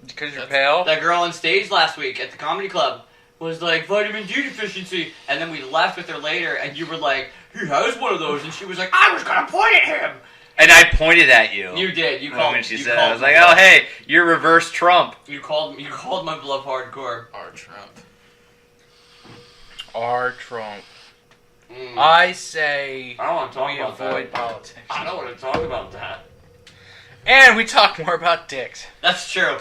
Because you're pale. That girl on stage last week at the comedy club was like, vitamin D deficiency. And then we left with her later, and you were like, he has one of those. And she was like, I was going to point at him. And I pointed at you. You did. You when called. she you said, called I was my like, bluff. oh hey, you're reverse Trump. You called my bluff hardcore. Our Trump. R. Trump. Mm. I say I don't want to talk we about avoid that. politics. I don't want to talk about that. And we talk more about dicks. That's true.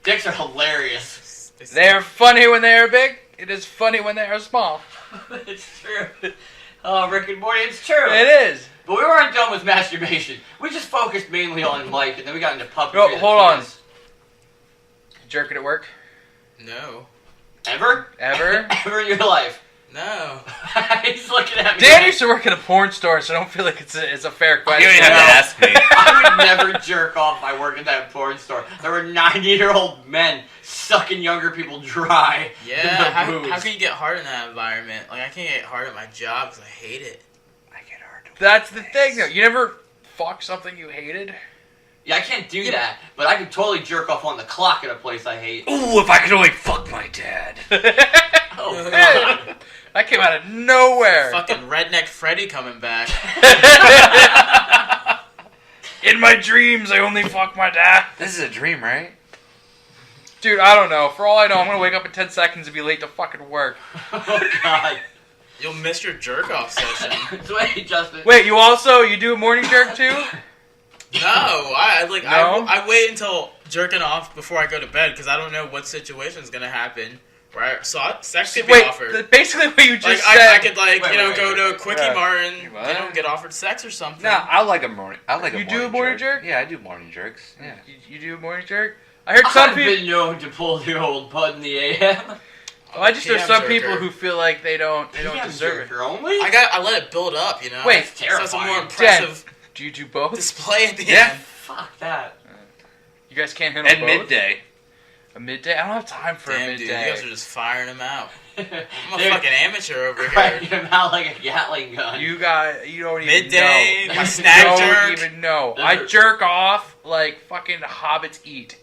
Dicks are hilarious. They're funny when they are big. It is funny when they are small. It's true. Oh, Rick and Morty, it's true. It is. But we weren't done with masturbation. We just focused mainly on Mike, and then we got into puppetry. No, and hold on. penis. Jerking at work? No. Ever? Ever? Ever in your life? No. He's looking at me. Dan like, used to work at a porn store, so I don't feel like it's a fair You question. don't even have to ask me. I would never jerk off by working at that porn store. There were 90-year-old men sucking younger people dry. Yeah. in their How boobs. can you get hard in that environment? Like, I can't get hard at my job because I hate it. I get hard. That's the thing, though. You never fuck something you hated? Yeah, I can't do that, but I could totally jerk off on the clock at a place I hate. Ooh, if I could only fuck my dad. Oh, God. That came out of nowhere. Fucking redneck Freddy coming back. In my dreams, I only fuck my dad. This is a dream, right? Dude, I don't know. For all I know, I'm gonna wake up in 10 seconds and be late to fucking work. Oh, God. You'll miss your jerk-off session. Wait, Justin. Wait, you do a morning jerk too? No, No? I wait until jerking off before I go to bed because I don't know what situation is gonna happen. Right? So sex could be offered. Basically what you just Like said. I could go to a quickie Yeah. mart and get offered sex or something. No, I like a morning. You do a morning jerk? Yeah, I do morning jerks. Yeah. You do a morning jerk? I heard some I've people. been known to pull the old bud in the AM. Well, I just know PM some jerker. people who feel like they don't PM deserve it. jerker only? I let it build up, you know. Wait, It's so it's a more terrifying. impressive Do you do both? display at the Yeah. end. Fuck that. You guys can't handle At both? midday. A midday? I don't have time for a Damn, dude, you midday. guys are just firing them out. I'm a Dude, fucking amateur over cracking here. him out like a Gatling gun. You don't even Midday, know. my You snack don't jerk. even know. Those I are- jerk off like fucking hobbits eat.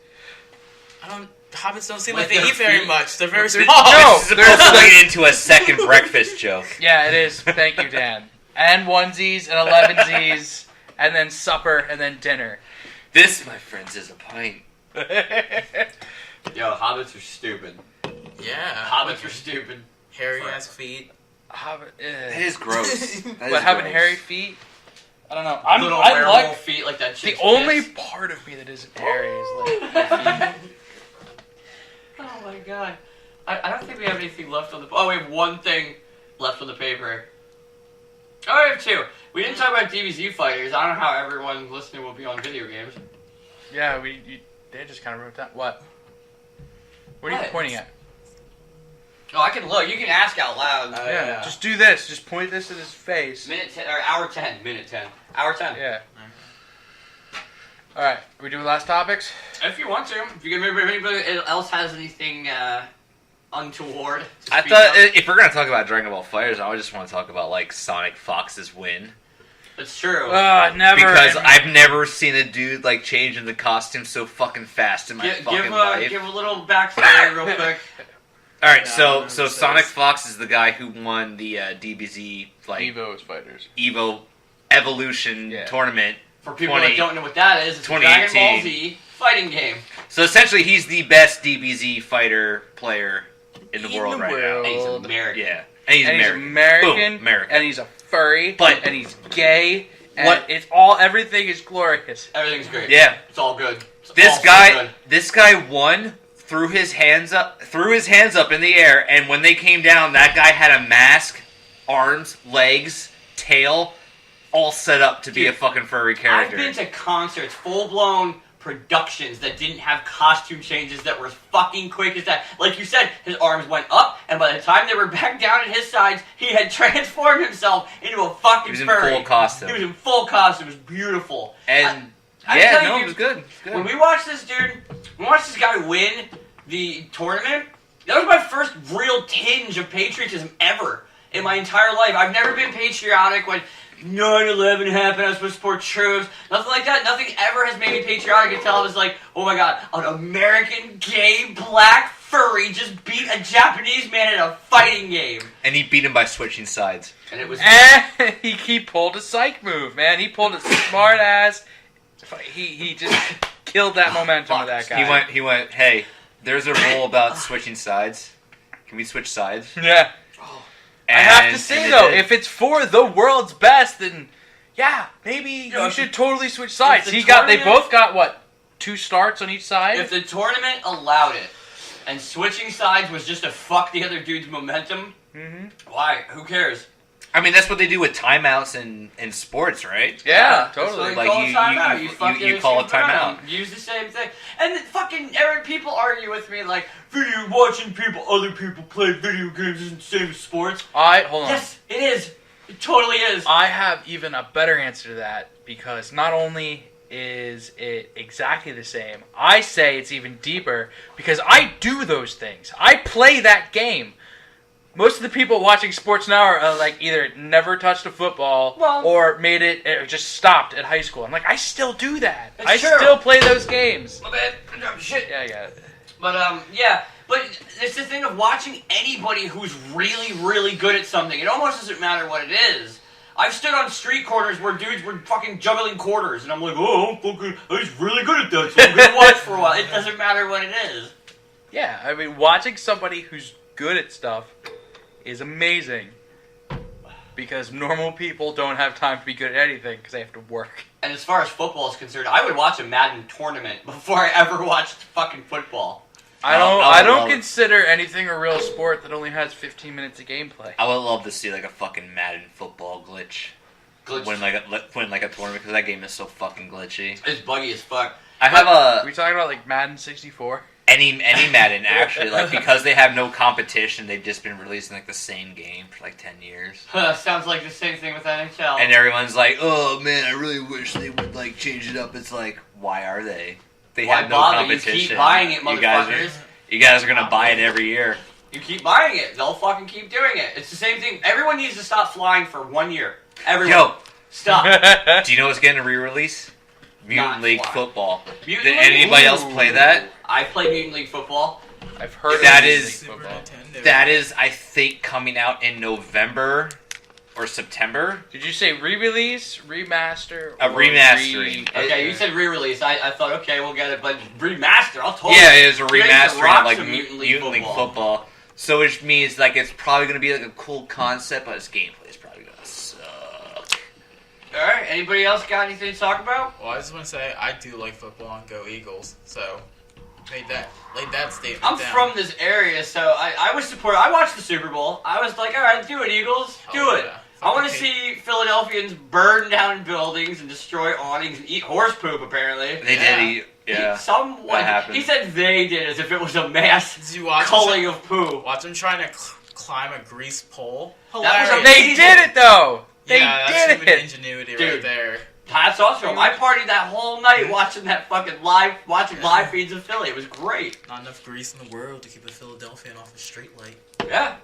Hobbits don't seem Like like they their eat very feet? much. They're very They're- small. no. This is supposed to lead into a second breakfast joke. Yeah, it is. Thank you, Dan. And onesies and 11sies, and then supper, and then dinner. This, my friends, is a pint. Yo, hobbits are stupid. Yeah. Hobbits are stupid. Hairy ass feet. Hobbit. That is gross. That But is having gross. hairy feet? I don't know. Little I werewolf like feet like that the chick's only tits. part of me that isn't hairy is like my feet. Oh my god. I don't think we have anything left on the... Oh, we have one thing left on the paper. Oh, we have two. We didn't talk about DBZ fighters. I don't know how everyone listening will be on video games. Yeah, they just kind of wrote that. What? What are you What? pointing at? Oh, I can look. You can ask out loud. Yeah, just do this. Just point this at his face. Minute 10, or hour 10. Minute 10. Hour 10. Yeah. All right, are we doing last topics? If you want to. If anybody else has anything untoward to I speak thought of. if we're gonna talk about Dragon Ball Fighters, I just want to talk about like Sonic Fox's win It's true. Never. because I've never seen a dude like change into costume so fucking fast in my fucking life. Give a little backstory real quick. All right, Yeah, I so remember so this. Sonic Fox is the guy who won the DBZ like Evo's fighters. Evo Evolution Yeah. tournament. For people that don't know what that is, it's a Dragon Ball 2018. Z fighting game. So essentially, he's the best DBZ fighter player in the world right now. And he's World. American. Yeah, and he's And he's American. American. Boom, American. And he's a furry. But- and he's gay. And What- everything is glorious. Everything's great. Yeah, It's all good. It's this all so guy, good. this guy won. Threw his hands up in the air, and when they came down, that guy had a mask, arms, legs, tail, all set up to be a fucking furry I've character. been to concerts, full-blown productions that didn't have costume changes that were as fucking quick as that. Like you said, his arms went up, and by the time they were back down at his sides, he had transformed himself into a fucking He was in furry. full costume. He was in full costume. It was beautiful. And I yeah, tell no, you, it was good. It was good. When we watched this dude, we watched this guy win the tournament, that was my first real tinge of patriotism ever in my entire life. I've never been patriotic when 9/11 happened, I was supposed to support troops, nothing like that. Nothing ever has made me patriotic until I was like, oh my god, an American gay black furry just beat a Japanese man in a fighting game. And he beat him by switching sides. And it was... And he pulled a psych move, man. He pulled a smart ass. He just killed that momentum of that guy. He went, hey, there's a rule about switching sides. Can we switch sides? Yeah. I have to say though, if it's for the world's best, then yeah, maybe you should totally switch sides. the They tournament- both got what, 2 starts on each side. If the tournament allowed it, and switching sides was just to fuck the other dude's momentum, why? Who cares? I mean, that's what they do with timeouts in sports, right? Yeah, That's totally. what Like, they call you- a timeout. you- fuck the you other call a team's momentum. timeout. Use the same thing. And then fucking people argue with me like, watching other people play video games isn't the same as sports. Hold on. Yes, it is. It totally is. I have even a better answer to that, because not only is it exactly the same, I say it's even deeper because I do those things. I play that game. most of the people watching sports now are like either never touched a football or made it or just stopped at high school. I'm like, I still do that. I still play those games. My bad. Shit. Yeah, I got it. But yeah. But it's the thing of watching anybody who's really, really good at something. It almost doesn't matter what it is. I've stood on street corners where dudes were fucking juggling quarters, and I'm like, oh, he's really good at that, so I'm gonna watch for a while. It doesn't matter what it is. Yeah, I mean, watching somebody who's good at stuff is amazing. Because normal people don't have time to be good at anything because they have to work. And as far as football is concerned, I would watch a Madden tournament before I ever watched fucking football. I don't consider anything a real sport that only has 15 minutes of gameplay. I would love to see like a fucking Madden football glitch. Win like a tournament because that game is so fucking glitchy. It's buggy as fuck. Are we talking about like Madden 64? Any Madden actually, like because they have no competition, they've just been releasing like the same game for like 10 years. Sounds like the same thing with NHL. And everyone's like, "Oh man, I really wish they would like change it up." It's like, why are they? They have no competition. You keep buying it, motherfuckers. You guys are gonna buy it every year. You keep buying it. They'll fucking keep doing it. It's the same thing. Everyone needs to stop flying for 1 year. Everyone. Yo, stop. Do you know what's getting a re-release? Mutant League Football. Did anybody else play that? I play Mutant League Football. I've heard that of is football. That is, I think, coming out in November or September. Did you say re-release, remaster, a remastering? Okay, you said re-release. I thought, okay, we'll get it, but remaster, I'll totally. Yeah, it was a remastering of like Mutant League Football. So which means like it's probably going to be like a cool concept, but its gameplay is probably going to suck. All right, anybody else got anything to talk about? Well, I just want to say I do like football and go Eagles. So laid that statement I'm down. from this area, so I was supportive. I watched the Super Bowl. I was like, all right, do it, Eagles, do it. Yeah. I want to see Philadelphians burn down buildings and destroy awnings and eat horse poop, apparently. They did eat, yeah. Someone, he said they did as if it was a mass Did culling of poo. Watch them trying to climb a grease pole. That was They did it, though! They that's did human it! ingenuity Dude. right there. Hats off to him. I partied that whole night watching that fucking live feeds of Philly. It was great. Not enough grease in the world to keep a Philadelphian off a street light. Yeah.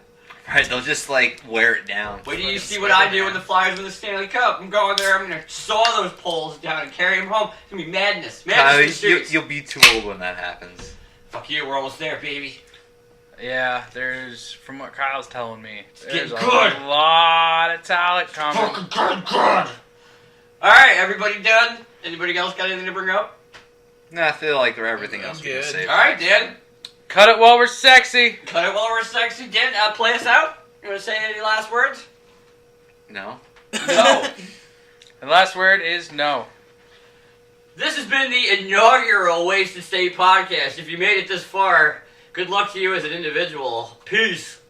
Right, they'll just like wear it down. Wait till you see what I do when the Flyers win the Stanley Cup. I'm going there. I'm gonna saw those poles down and carry them home. It's gonna be madness. Madness in the streets. You'll be too old when that happens. Fuck you. We're almost there, baby. Yeah, from what Kyle's telling me, there's a good. lot of talent coming. Fucking good. All right, everybody done? Anybody else got anything to bring up? Nah, I feel like everything else we can good. say. All right, Dan. Cut it while we're sexy. Cut it while we're sexy. Dan, play us out. You want to say any last words? No. No. The last word is no. This has been the inaugural Wasted State podcast. If you made it this far, good luck to you as an individual. Peace.